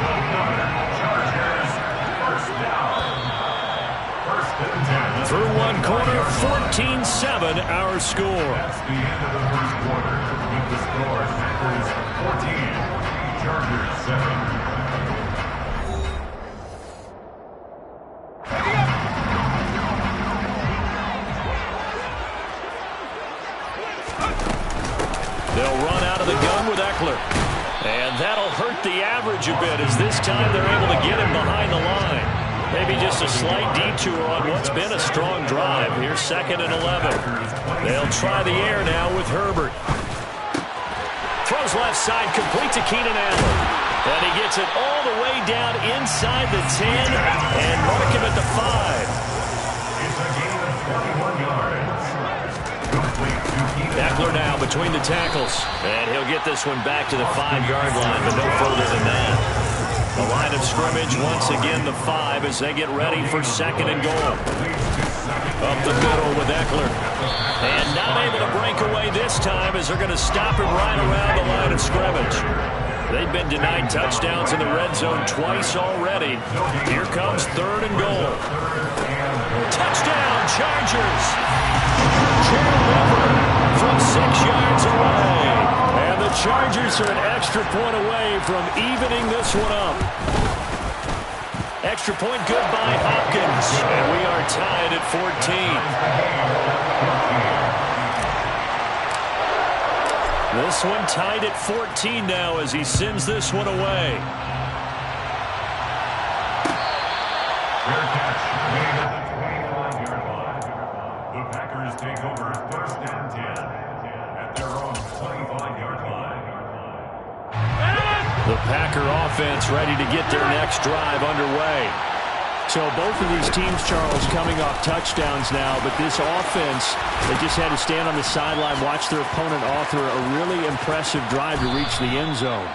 Through one quarter, 14-7 our score. That's the end of the first quarter. With the score, Packers 14, Chargers 7. They'll run out of the gun with Eckler. And that'll hurt the average a bit as this time they're able to get him behind the line. Maybe just a slight detour on what's been a strong drive. Here's second and 11. They'll try the air now with Herbert. Throws left side, complete to Keenan Allen. And he gets it all the way down inside the 10 and mark him at the 5. It's a gain of 41 yards. Complete to Keenan. Eckler now between the tackles. And he'll get this one back to the 5-yard line, but no further than that. The line of scrimmage, once again, the 5 as they get ready for second and goal. Up the middle with Eckler. And not able to break away this time as they're going to stop him right around the line of scrimmage. They've been denied touchdowns in the red zone twice already. Here comes third and goal. Touchdown, Chargers! Gerald Everett from 6 yards away. And the Chargers are an extra point away from evening this one up. Extra point good by Hopkins. And we are tied at 14. This one tied at 14 now as he sends this one away. Fair catch made at the 25-yard line. The Packers take over first and 10 at their own 25-yard line. The Packer offense ready to get their next drive underway. So both of these teams, Charles, coming off touchdowns now, but this offense, they just had to stand on the sideline, watch their opponent author a really impressive drive to reach the end zone.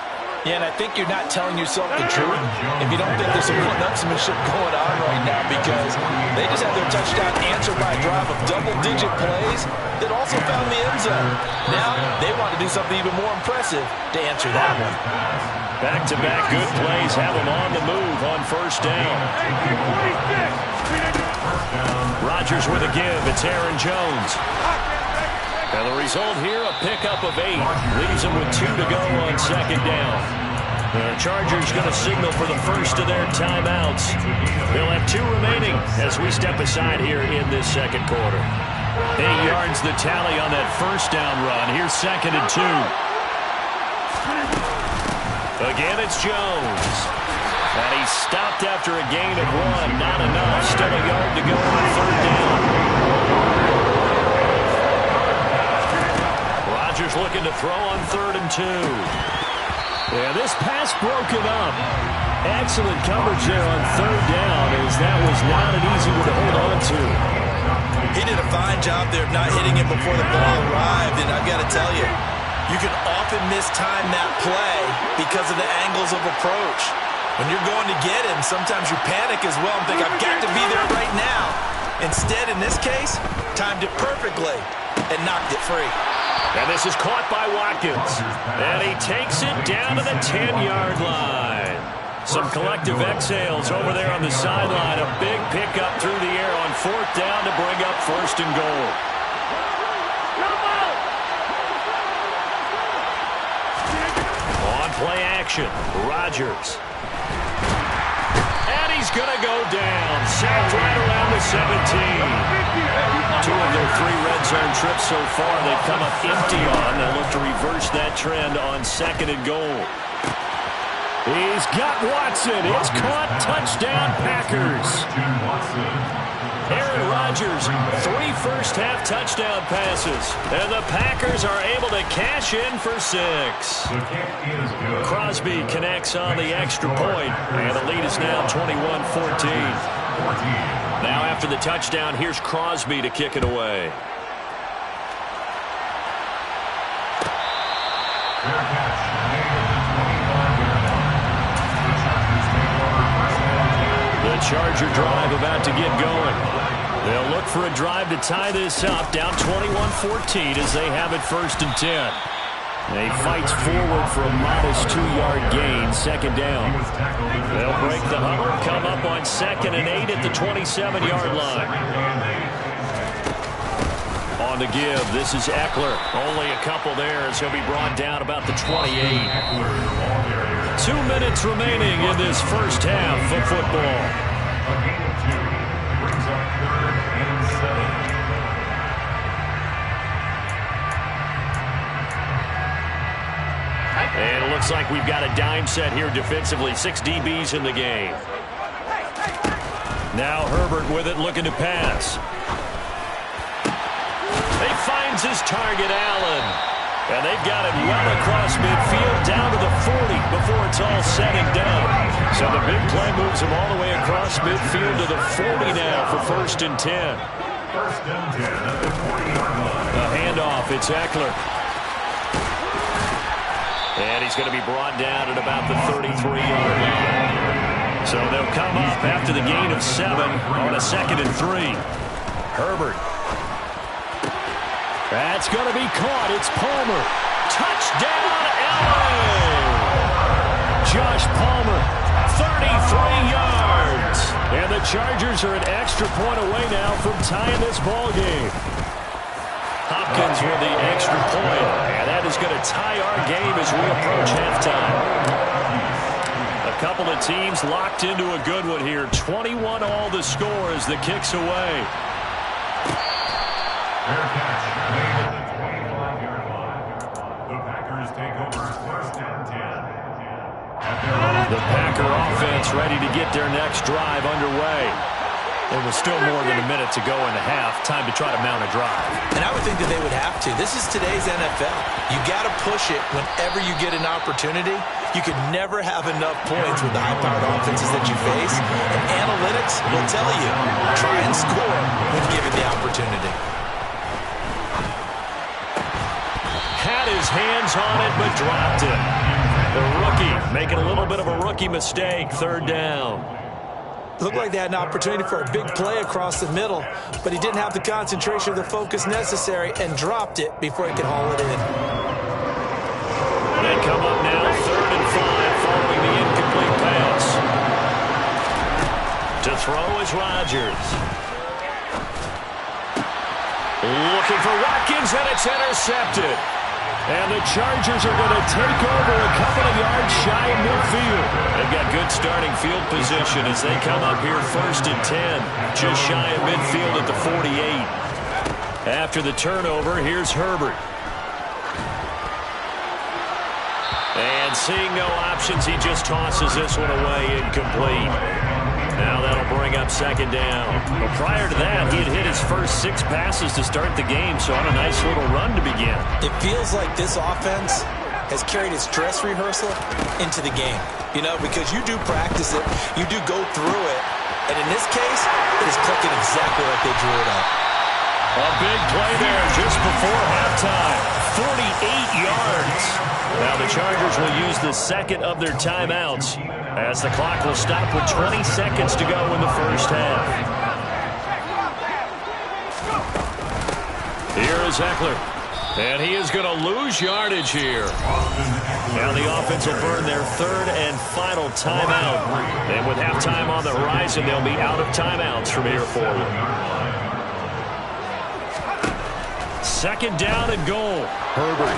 Yeah, and I think you're not telling yourself the truth if you don't think there's some one-upsmanship going on right now, because they just had their touchdown answered by a drive of double-digit plays that also found the end zone. Now they want to do something even more impressive to answer that one. Back-to-back good plays have them on the move on first down. Rodgers with a give. It's Aaron Jones. And the result here, a pickup of 8. Leaves them with 2 to go on second down. The Chargers going to signal for the first of their timeouts. They'll have 2 remaining as we step aside here in this second quarter. 8 yards the tally on that first down run. Here's 2nd and 2. Again, it's Jones. And he's stopped after a gain of 1. Not enough. Still a yard to go on third down. Rodgers looking to throw on 3rd and 2. Yeah, this pass broken up. Excellent coverage there on third down, as that was not an easy one to hold on to. He did a fine job there of not hitting him before the ball arrived, and I've got to tell you, you can often mistime that play because of the angles of approach. When you're going to get him, sometimes you panic as well and think, I've got to be there right now. Instead, in this case, timed it perfectly and knocked it free. And this is caught by Watkins. And he takes it down to the 10-yard line. Some collective exhales over there on the sideline. A big pickup through the air on 4th down to bring up 1st and goal. On play action, Rodgers. And he's going to go down. Sacked right around the 17. 2 of their 3 red zone trips so far they've come up empty on. They'll look to reverse that trend on 2nd and goal. He's got Watson. It's caught. Touchdown, Packers. Aaron Rodgers, 3 first-half touchdown passes. And the Packers are able to cash in for 6. Crosby connects on the extra point, and the lead is now 21-14. Now after the touchdown, here's Crosby to kick it away. The Charger drive about to get going. They'll look for a drive to tie this up, down 21-14 as they have it 1st and 10. He fights forward for a modest 2-yard gain, 2nd down. They'll break the huddle, come up on 2nd and 8 at the 27-yard line. On the give, this is Eckler. Only a couple there as he'll be brought down about the 28. 2 minutes remaining in this first half of football. A gain of 2 brings up 3rd and 7. And it looks like we've got a dime set here defensively. 6 DBs in the game. Now Herbert with it, looking to pass. He finds his target, Allen. And they've got it well across midfield, down to the 40 before it's all said and done. So the big play moves him all the way across midfield to the 40 now for 1st and 10. 1st and 10 at the 40-yard line. A handoff, it's Eckler. And he's going to be brought down at about the 33-yard line. So they'll come up after the gain of 7 on a 2nd and 3. Herbert. That's going to be caught. It's Palmer. Touchdown, LA! Josh Palmer, 33 yards. And the Chargers are an extra point away now from tying this ball game. Hopkins with the extra point, and that is going to tie our game as we approach halftime. A couple of teams locked into a good one here. 21 all the score as the kick's away. Fair catch made at the 25-yard line. The Packers take over 1st and 10. The Packer offense ready to get their next drive underway. There was still more than a minute to go in the half. Time to try to mount a drive. And I would think that they would have to. This is today's NFL. You got to push it whenever you get an opportunity. You can never have enough points with the high-powered offenses that you face. And analytics will tell you, try and score when given the opportunity. Had his hands on it, but dropped it. The rookie making a little bit of a rookie mistake. 3rd down. Looked like they had an opportunity for a big play across the middle, but he didn't have the concentration or the focus necessary and dropped it before he could haul it in. They come up now, 3rd and 5 Chargers. Looking for Watkins, and it's intercepted. And the Chargers are going to take over a couple of yards shy of midfield. They've got good starting field position as they come up here 1st and 10. Just shy of midfield at the 48. After the turnover, here's Herbert. And seeing no options, he just tosses this one away incomplete. Now that'll bring up 2nd down. Well, prior to that, he had hit his first 6 passes to start the game, so on a nice little run to begin. It feels like this offense has carried its dress rehearsal into the game. You know, because you do practice it, you do go through it, and in this case, it is clicking exactly like they drew it up. A big play there just before halftime. 48 yards. Now the Chargers will use the 2nd of their timeouts as the clock will stop with 20 seconds to go in the first half. Here is Eckler. And he is going to lose yardage here. Now the offense will burn their 3rd and final timeout. And with halftime on the horizon, they'll be out of timeouts from here forward. 2nd down and goal. Herbert.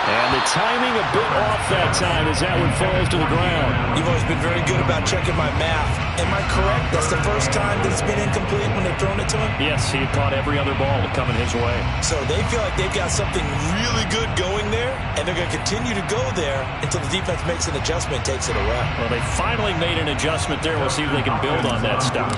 And the timing a bit off that time as that one falls to the ground. You've always been very good about checking my math. Am I correct? That's the first time that it's been incomplete when they've thrown it to him? Yes, he had caught every other ball coming his way. So they feel like they've got something really good going there, and they're going to continue to go there until the defense makes an adjustment and takes it away. Well, they finally made an adjustment there. We'll see if they can build on that stop.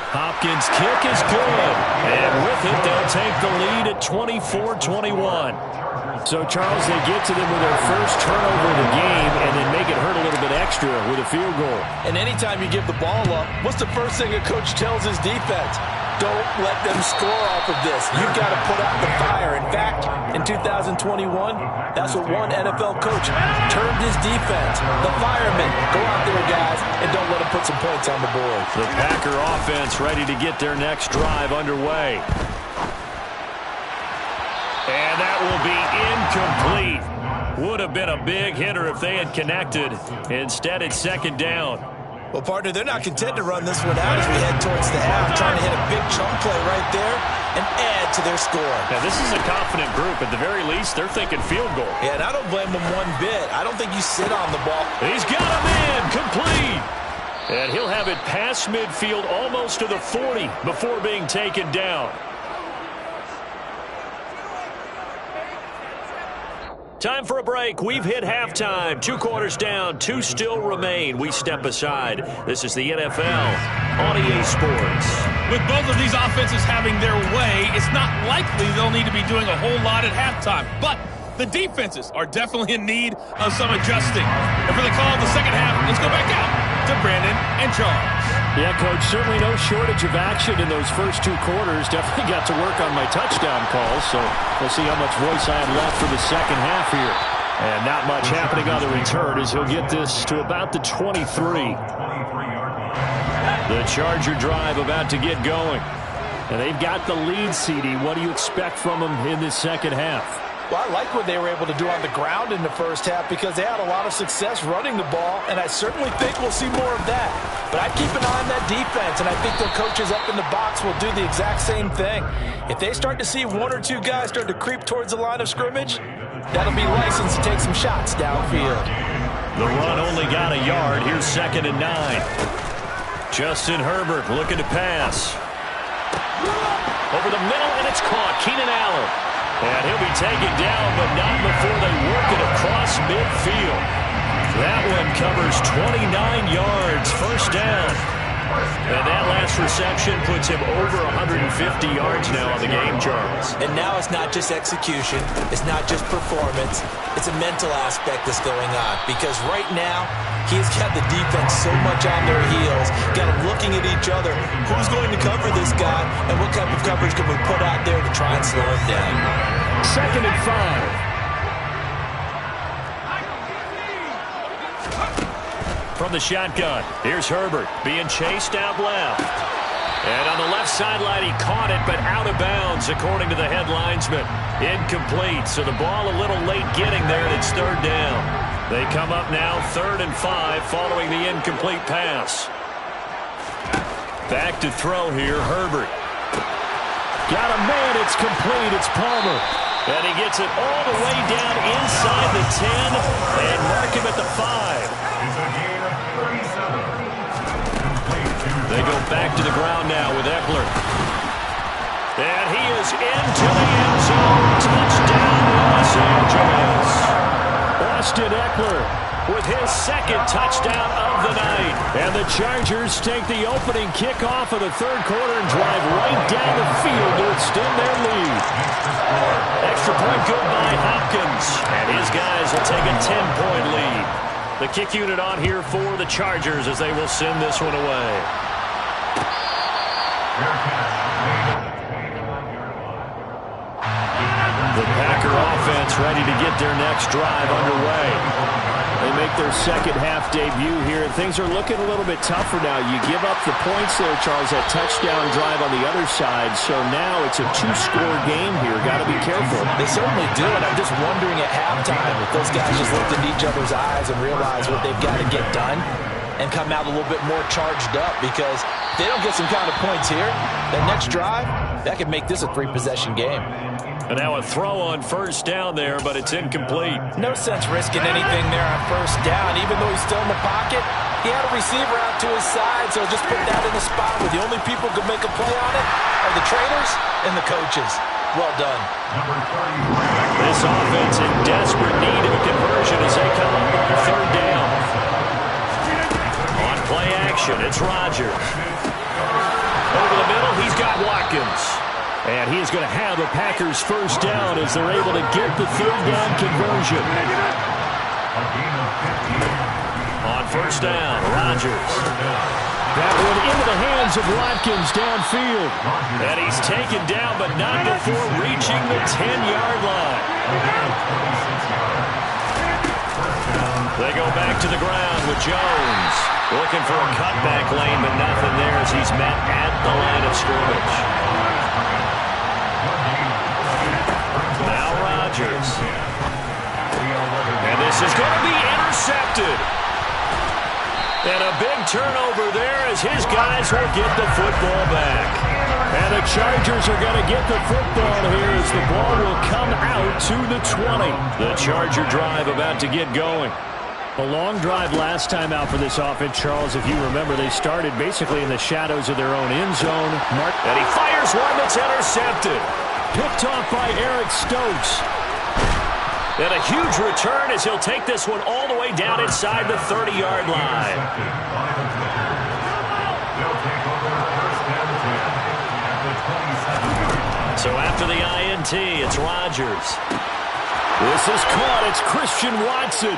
Hopkins' kick is good. And with it, they'll take the lead at 24-21. So, Charles, they get to them with their first turnover of the game and then make it hurt a little bit extra with a field goal. And anytime you give the ball up, what's the first thing a coach tells his defense? Don't let them score off of this. You've got to put out the fire. In fact, in 2021, that's what one NFL coach termed his defense. The firemen. Go out there, guys, and don't let them put some points on the board. The Packer offense ready to get their next drive underway. And that will be incomplete. Would have been a big hitter if they had connected. Instead, it's 2nd down. Well, partner, they're not content to run this one out as we head towards the half, trying to hit a big chunk play right there and add to their score. Now, this is a confident group. At the very least, they're thinking field goal. Yeah, and I don't blame them one bit. I don't think you sit on the ball. He's got him in, complete. And he'll have it past midfield almost to the 40 before being taken down. Time for a break. We've hit halftime. 2 quarters down. 2 still remain. We step aside. This is the NFL on EA Sports. With both of these offenses having their way, it's not likely they'll need to be doing a whole lot at halftime. But the defenses are definitely in need of some adjusting. And for the call of the second half, let's go back out to Brandon and Charles. Yeah, Coach, certainly no shortage of action in those first 2 quarters. Definitely got to work on my touchdown calls, so we'll see how much voice I have left for the second half here. And not much happening on the return as he'll get this to about the 23. The Charger drive about to get going. And they've got the lead, CD. What do you expect from them in this second half? Well, I like what they were able to do on the ground in the first half because they had a lot of success running the ball, and I certainly think we'll see more of that. But I'd keep an eye on that defense, and I think their coaches up in the box will do the exact same thing. If they start to see 1 or 2 guys start to creep towards the line of scrimmage, that'll be license to take some shots downfield. The run only got a yard. Here's 2nd and 9. Justin Herbert looking to pass. Over the middle, and it's caught. Keenan Allen. And he'll be taken down, but not before they work it across midfield. That one covers 29 yards, 1st down. And that last reception puts him over 150 yards now on the game, Charles. And now it's not just execution. It's not just performance. It's a mental aspect that's going on. Because right now, he's got the defense so much on their heels. Got them looking at each other. Who's going to cover this guy? And what type of coverage can we put out there to try and slow him down? 2nd and 5. From the shotgun, here's Herbert being chased out left. And on the left sideline, he caught it, but out of bounds, according to the head linesman. Incomplete, so the ball a little late getting there, and it's third down. They come up now 3rd and 5 following the incomplete pass. Back to throw here, Herbert. Got a man, it's complete, it's Palmer. And he gets it all the way down inside the 10 and mark him at the 5. It's a gain of 37. They go back to the ground now with Eckler. And he is into the end zone. Touchdown, Los Angeles. Austin Eckler with his second touchdown of the night. And the Chargers take the opening kickoff of the third quarter and drive right down the field to extend their lead. Extra point good by Hopkins. And his guys will take a 10-point lead. The kick unit on here for the Chargers as they will send this one away. The Packer offense ready to get their next drive underway. They make their second half debut here, and things are looking a little bit tougher now. You give up the points there, Charles, that touchdown drive on the other side, so now it's a 2-score game here. Got to be careful. They certainly do, and I'm just wondering at halftime if those guys just looked into each other's eyes and realized what they've got to get done and come out a little bit more charged up, because if they don't get some kind of points here, that next drive, that could make this a 3-possession game. And now a throw on first down there, but it's incomplete. No sense risking anything there on first down. Even though he's still in the pocket, he had a receiver out to his side, so just put that in the spot where the only people who can make a play on it are the trainers and the coaches. Well done. This offense in desperate need of a conversion as they come up on third down. On play action, it's Rodgers. Over the middle, he's got Watkins. And he is going to have the Packers first down as they're able to get the third down conversion. On first down, Rodgers. That one into the hands of Watkins downfield. And he's taken down, but not before reaching the 10-yard line. They go back to the ground with Jones. Looking for a cutback lane, but nothing there as he's met at the line of scrimmage. Now Rodgers. And this is going to be intercepted. And a big turnover there as his guys will get the football back. And the Chargers are going to get the football here as the ball will come out to the 20. The Charger drive about to get going. A long drive last time out for this offense, Charles. If you remember, they started basically in the shadows of their own end zone. And he fires one that's intercepted. Picked off by Eric Stokes. And a huge return as he'll take this one all the way down inside the 30-yard line. So after the INT, it's Rodgers. This is caught. It's Christian Watson.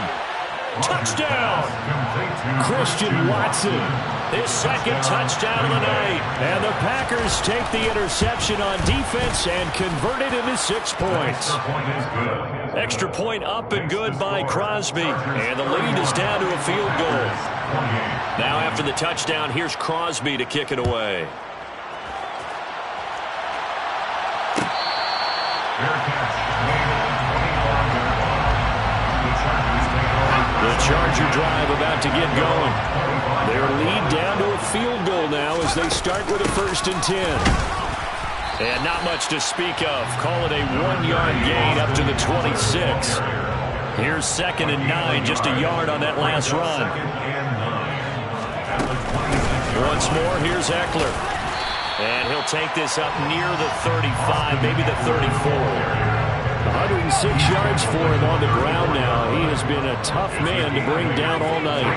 Touchdown! Christian Watson. His second touchdown of the night. And the Packers take the interception on defense and convert it into 6 points. Extra point up and good by Crosby. And the lead is down to a field goal. Now after the touchdown, here's Crosby to kick it away. The Charger drive about to get going. Their lead down to a field goal now as they start with a 1st and 10. And not much to speak of. Call it a 1-yard gain up to the 26. Here's 2nd and 9, just a yard on that last run. Once more, here's Eckler. And he'll take this up near the 35, maybe the 34. 106 yards for him on the ground now. He has been a tough man to bring down all night.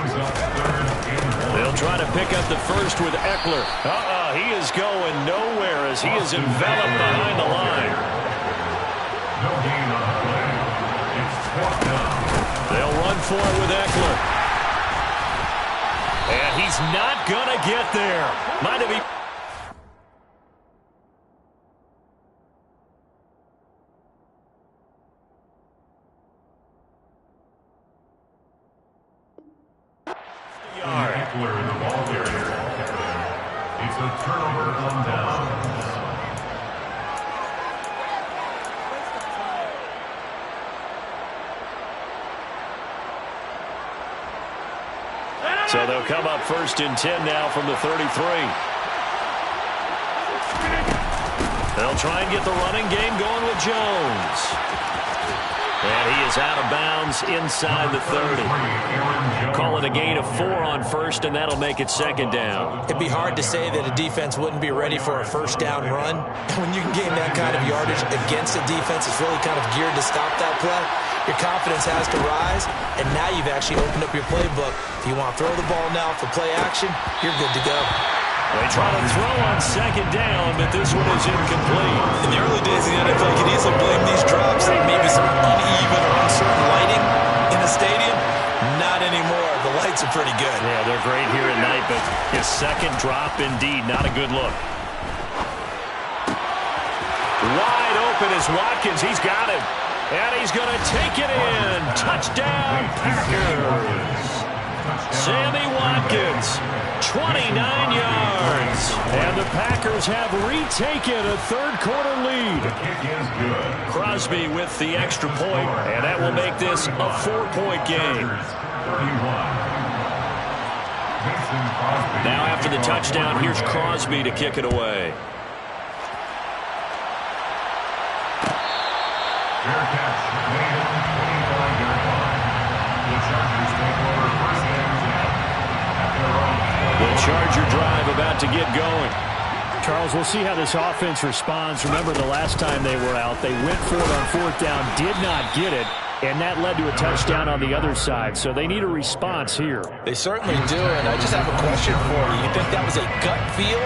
They'll try to pick up the first with Eckler. He is going nowhere as he is enveloped behind the line. They'll run for it with Eckler. And he's not going to get there. Might have been... It's a turnover on downs. So they'll come up 1st and 10 now from the 33. They'll try and get the running game going with Jones. And he is out of bounds inside the 30. Call it a gain of 4 on 1st, and that'll make it 2nd down. It'd be hard to say that a defense wouldn't be ready for a 1st down run. When you can gain that kind of yardage against a defense that's really kind of geared to stop that play, your confidence has to rise, and now you've actually opened up your playbook. If you want to throw the ball now for play action, you're good to go. They try to throw on 2nd down, but this one is incomplete. In the early days of the NFL, you could easily blame these drops on maybe some uneven or uncertain lighting in the stadium. Not anymore. The lights are pretty good. Yeah, they're great here at night, but his 2nd drop, indeed, not a good look. Wide open is Watkins. He's got it. And he's going to take it in. Touchdown, Packers. Sammy Watkins, 29 yards. And the Packers have retaken a 3rd-quarter lead. The kick is good. Crosby with the extra point, and that will make this a 4-point game. 31. Mason Crosby. Now after the touchdown, here's Crosby to kick it away. Fair catch made on the 25-yard line. The Chargers take over 1st and 10 at their own. The Charger drive about to get going. Charles, we'll see how this offense responds. Remember the last time they were out, they went for it on 4th down, did not get it, and that led to a touchdown on the other side. So they need a response here. They certainly do, and I just have a question for you. You think that was a gut feel?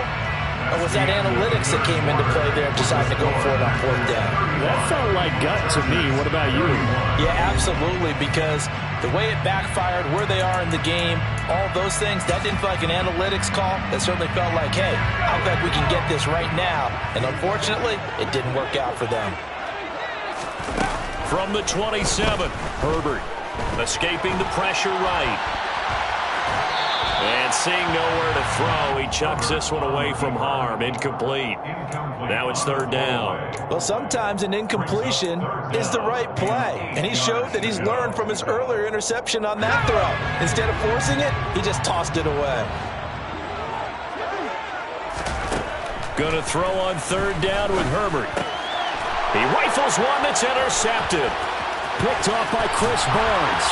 Or was that analytics that came into play there deciding to go for it on 4th down? That felt like gut to me. What about you? Yeah, absolutely, because the way it backfired, where they are in the game, all those things, that didn't feel like an analytics call. That certainly felt like, hey, I bet we can get this right now. And unfortunately, it didn't work out for them. From the 27, Herbert escaping the pressure right. And seeing nowhere to throw, he chucks this one away from harm. Incomplete. Now it's 3rd down. Well, sometimes an incompletion is the right play. And he showed that he's learned from his earlier interception on that throw. Instead of forcing it, he just tossed it away. Going to throw on 3rd down with Herbert. He rifles one that's intercepted. Picked off by Chris Barnes.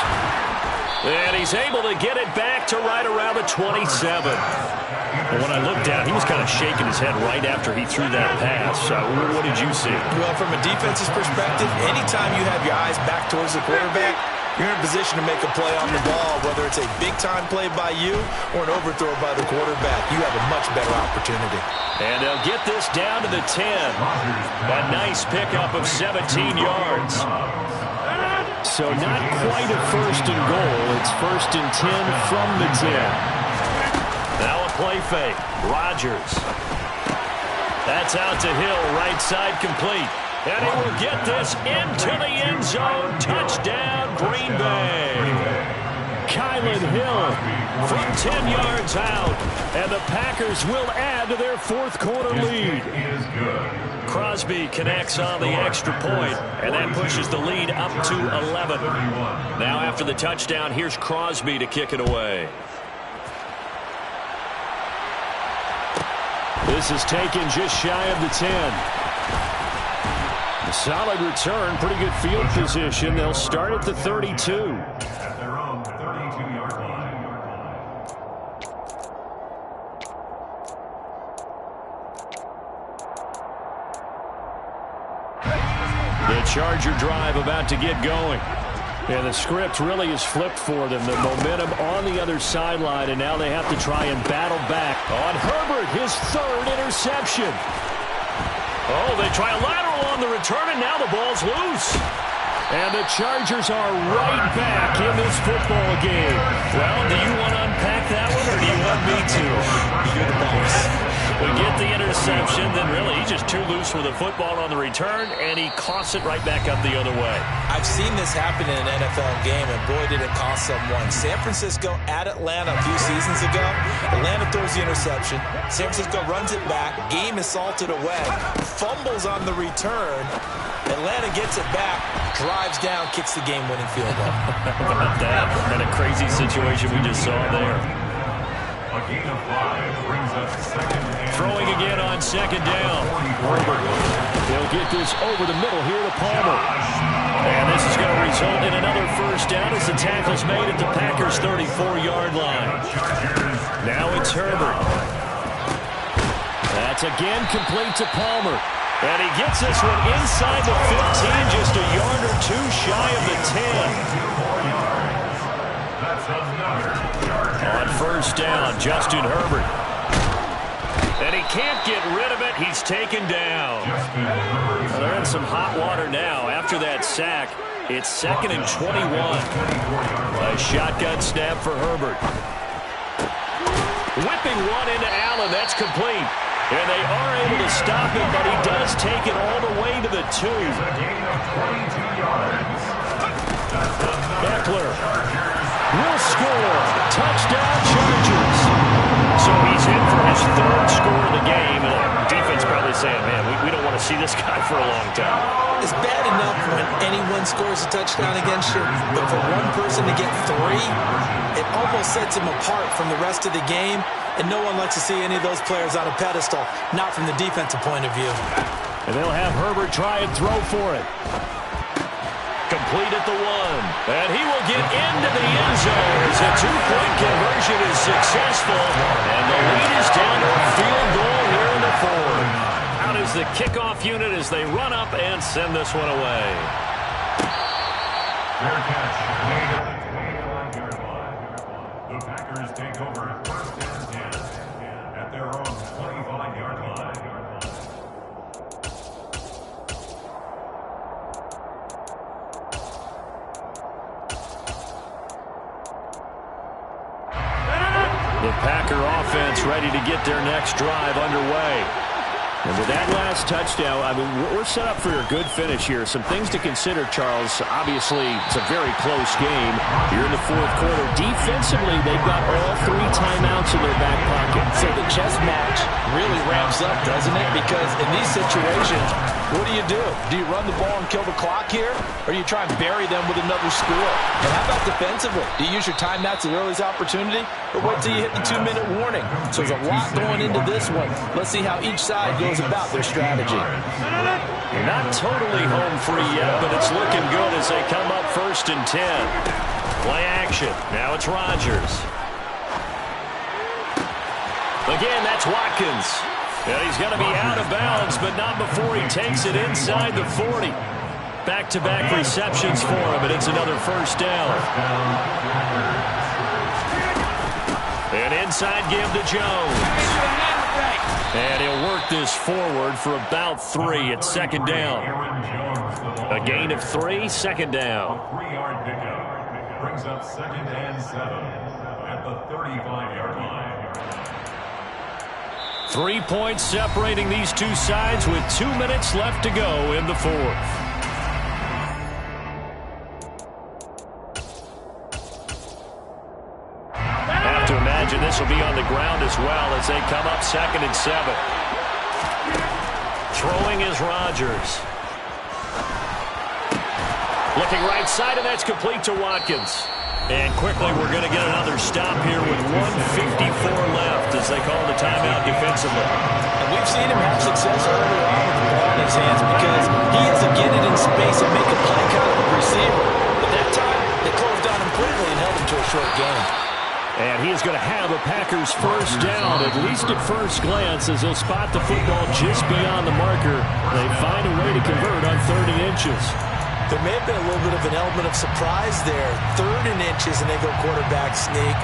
And he's able to get it back to right around the 27. Well, when I looked down, he was kind of shaking his head right after he threw that pass. What did you see? Well, from a defense's perspective, anytime you have your eyes back towards the quarterback, you're in a position to make a play on the ball, whether it's a big-time play by you or an overthrow by the quarterback. You have a much better opportunity. And they'll get this down to the 10. A nice pickup of 17 yards. So not quite a 1st and goal. It's 1st and 10 from the 10. Now a play fake. Rodgers. That's out to Hill. Right side complete. And he will get this into the end zone. Touchdown, Green Bay. Kylan Hill From 10 yards out. And the Packers will add to their 4th-quarter lead. Crosby connects on the extra point, and that pushes the lead up to 11. Now after the touchdown, here's Crosby to kick it away. This is taken just shy of the 10. A solid return, pretty good field position. They'll start at the 32. At their own 32-yard line. The Charger drive about to get going. Yeah, the script really is flipped for them. The momentum on the other sideline, and now they have to try and battle back. On Herbert, his 3rd interception. Oh, they try a lateral on the return, and now the ball's loose. And the Chargers are right back in this football game. Well, do you want to unpack that one, or do you want me to? You're the boss. We get the interception, then really he's just too loose with the football on the return, and he coughs it right back up the other way. I've seen this happen in an NFL game, and boy, did it cost someone. San Francisco at Atlanta a few seasons ago. Atlanta throws the interception. San Francisco runs it back. Game is salted away. Fumbles on the return. Atlanta gets it back, drives down, kicks the game-winning field goal. How about that? What a crazy situation we just saw there. A gain of 5 brings us second and Throwing again on second down. They'll get this over the middle here to Palmer. And this is going to result in another first down as the tackle's made at the Packers' 34-yard line. Now it's Herbert. That's again complete to Palmer. And he gets this one inside the 15, just a yard or two shy of the 10. that's another Charger. On first down, Justin Herbert. And he can't get rid of it. He's taken down. Well, they're in some hot water now. After that sack, it's 2nd and 21. A shotgun snap for Herbert. Whipping one into Allen. That's complete. And they are able to stop him, but he does take it all the way to the 2. Eckler will score. Touchdown, Chargers. So he's in for his 3rd score of the game. And the defense probably saying, man, we don't want to see this guy for a long time. It's bad enough when anyone scores a touchdown against you, but for one person to get 3, it almost sets him apart from the rest of the game, and no one likes to see any of those players on a pedestal, not from the defensive point of view. And they'll have Herbert try and throw for it. Complete at the 1. And he will get into the end zone as a 2-point conversion is successful. And the lead is down to a field goal here in the 4th. Out is the kickoff unit as they run up and send this one away. Fair catch made at the 25-yard line. The Packers take over 1st and 10 at their own 25-yard line. The Packer offense ready to get their next drive underway. And with that last touchdown, I mean, we're set up for a good finish here. Some things to consider, Charles. Obviously, it's a very close game. You're in the 4th quarter. Defensively, they've got all 3 timeouts in their back pocket. So the chess match really ramps up, doesn't it? Because in these situations, what do? Do you run the ball and kill the clock here? Or do you try and bury them with another score? And how about defensively? Do you use your timeouts at the earliest opportunity? Or wait till you hit the 2-minute warning? So there's a lot going into this one. Let's see how each side goes about their strategy. You're not totally home free yet, but it's looking good as they come up 1st and 10. Play action. Now it's Rodgers. Again, that's Watkins. And he's going to be out of bounds, but not before he takes it inside the 40. Back-to-back receptions for him, and it's another first down. And inside give to Jones. And he'll work this forward for about 3 at 2nd down. A gain of 3, 2nd down. A 3-yard pickup brings up 2nd and 7 at the 35-yard line. 3 points separating these two sides with 2 minutes left to go in the 4th. Have to imagine this will be on the ground as well as they come up 2nd and 7. Throwing is Rodgers. Looking right side, and that's complete to Watkins. And quickly, we're going to get another stop here with 1:54 left as they call the timeout defensively. And we've seen him have success early on with the ball in his hands because he has to get it in space and make a play kind of a receiver. But that time, they closed on him quickly and held him to a short gain. And he is going to have a Packers first down, at least at first glance, as they'll spot the football just beyond the marker. They find a way to convert on 3rd and inches. There may have been a little bit of an element of surprise there. 3rd and inches, and they go quarterback sneak.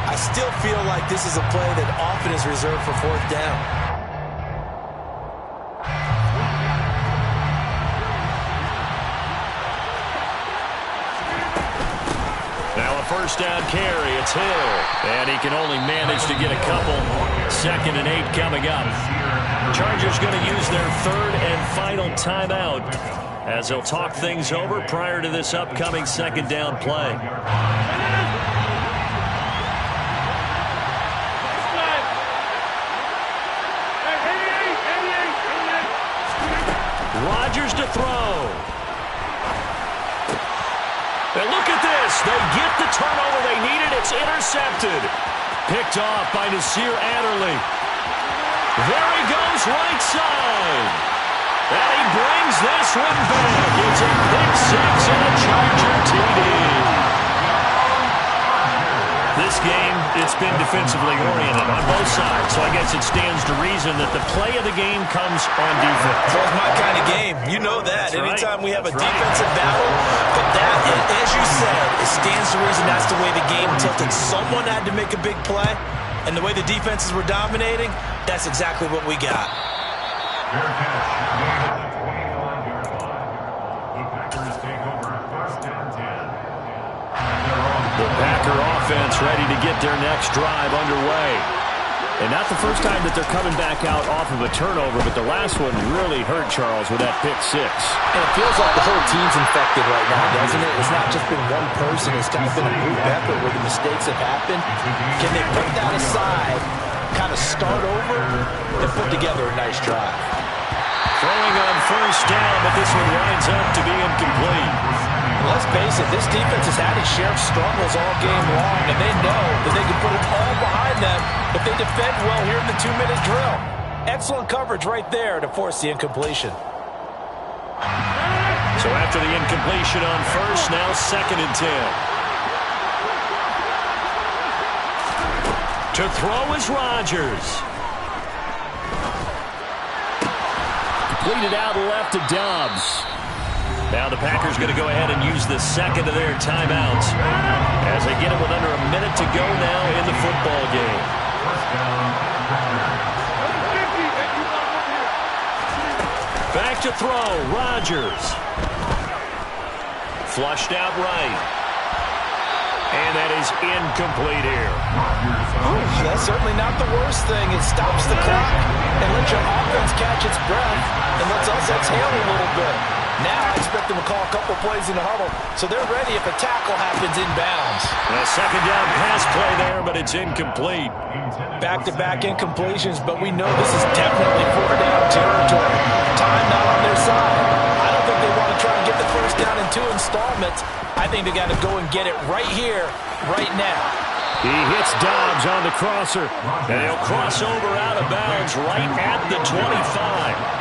I still feel like this is a play that often is reserved for 4th down. first down carry. It's Hill. And he can only manage to get a couple. 2nd and 8 coming up. Chargers going to use their 3rd and final timeout as they'll talk things over prior to this upcoming 2nd down play. Rodgers to throw. And look at this. They get the turnover they needed. It's intercepted. Picked off by Nasir Adderley. There he goes, right side. And he brings this one back. It's a pick 6 and a Charger TD. This game, it's been defensively oriented on both sides, so I guess it stands to reason that the play of the game comes on defense. That's my kind of game. You know that. That's Anytime right. we have a That's defensive battle, but that, as you said, it stands to reason that's the way the game tilted. Someone had to make a big play, and the way the defenses were dominating, that's exactly what we got. Fair catch made at the 25-yard line. The Packers take over 1st and 10. The Packer offense ready to get their next drive underway. And not the first time that they're coming back out off of a turnover, but the last one really hurt Charles with that pick 6. And it feels like the whole team's infected right now, doesn't it? It's not just been one person. It's kind of been a group effort where the mistakes have happened. Can they put that aside, kind of start over, and put together a nice drive? Throwing on 1st down, but this one winds up to be incomplete. Let's face it, this defense has had its share of struggles all game long, and they know that they can put it all behind them if they defend well here in the 2-minute drill. Excellent coverage right there to force the incompletion. So after the incompletion on 1st, now 2nd and 10. To throw is Rodgers. Completed out left to Dobbs. Now the Packers going to go ahead and use the 2nd of their timeouts as they get it with under a minute to go now in the football game. Back to throw, Rodgers. Flushed out right. And that is incomplete here. That's certainly not the worst thing. It stops the clock and lets your offense catch its breath and lets us exhale a little bit. Now I expect them to call a couple plays in the huddle, so they're ready if a tackle happens inbounds. A 2nd down pass play there, but it's incomplete. Back-to-back incompletions, but we know this is definitely 4th down territory. Time not on their side. I don't think they want to try and get the 1st down in 2 installments. I think they got to go and get it right here, right now. He hits Dobbs on the crosser. And he'll cross over out of bounds right at the 25.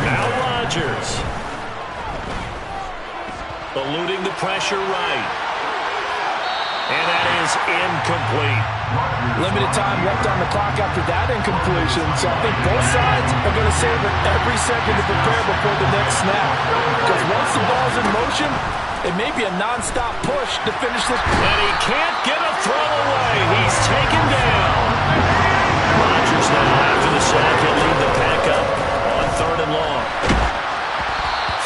Now Rodgers. Eluding the pressure right. And that is incomplete. Limited time left on the clock after that incompletion, so I think both sides are going to savor every second to prepare before the next snap. Because once the ball's in motion, it may be a non-stop push to finish this. And he can't get a throw away. He's taken down. Rodgers now after the sack. He'll lead the pack up on 3rd and long.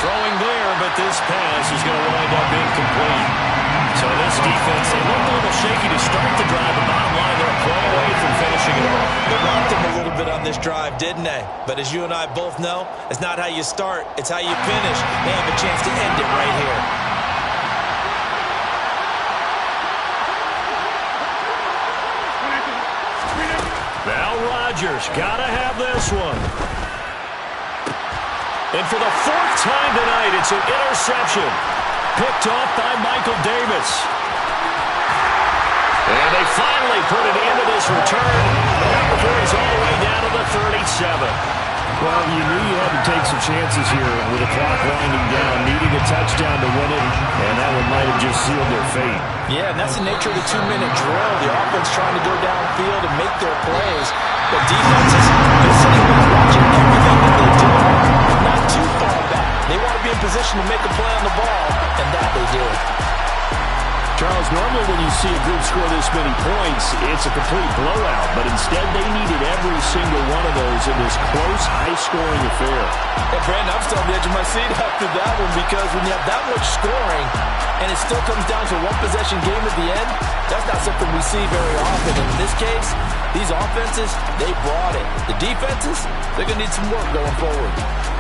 Throwing there, but this pass is going to wind up incomplete. So this defense, they looked a little shaky to start the drive, but bottom line, they're a play away from finishing it off. They rocked them a little bit on this drive, didn't they? But as you and I both know, it's not how you start, it's how you finish. They have a chance to end it right here. Now Rodgers, gotta have this one. And for the 4th time tonight, it's an interception. Picked off by Michael Davis. And they finally put an end to this return. Before he's all the way down to the 37. Well, you knew you had to take some chances here with the clock winding down, needing a touchdown to win it, and that one might have just sealed their fate. Yeah, and that's the nature of the 2-minute drill. The offense trying to go downfield and make their plays. The defenses, they're sitting back watching everything that they do. Not too far back. They want to be in position to make a play on the ball, and that they do. Charles, normally when you see a group score this many points, it's a complete blowout. But instead, they needed every single one of those in this close, high-scoring affair. And Brandon, I'm still on the edge of my seat after that one, because when you have that much scoring and it still comes down to one possession game at the end, that's not something we see very often. And in this case, these offenses, they brought it. The defenses, they're going to need some work going forward.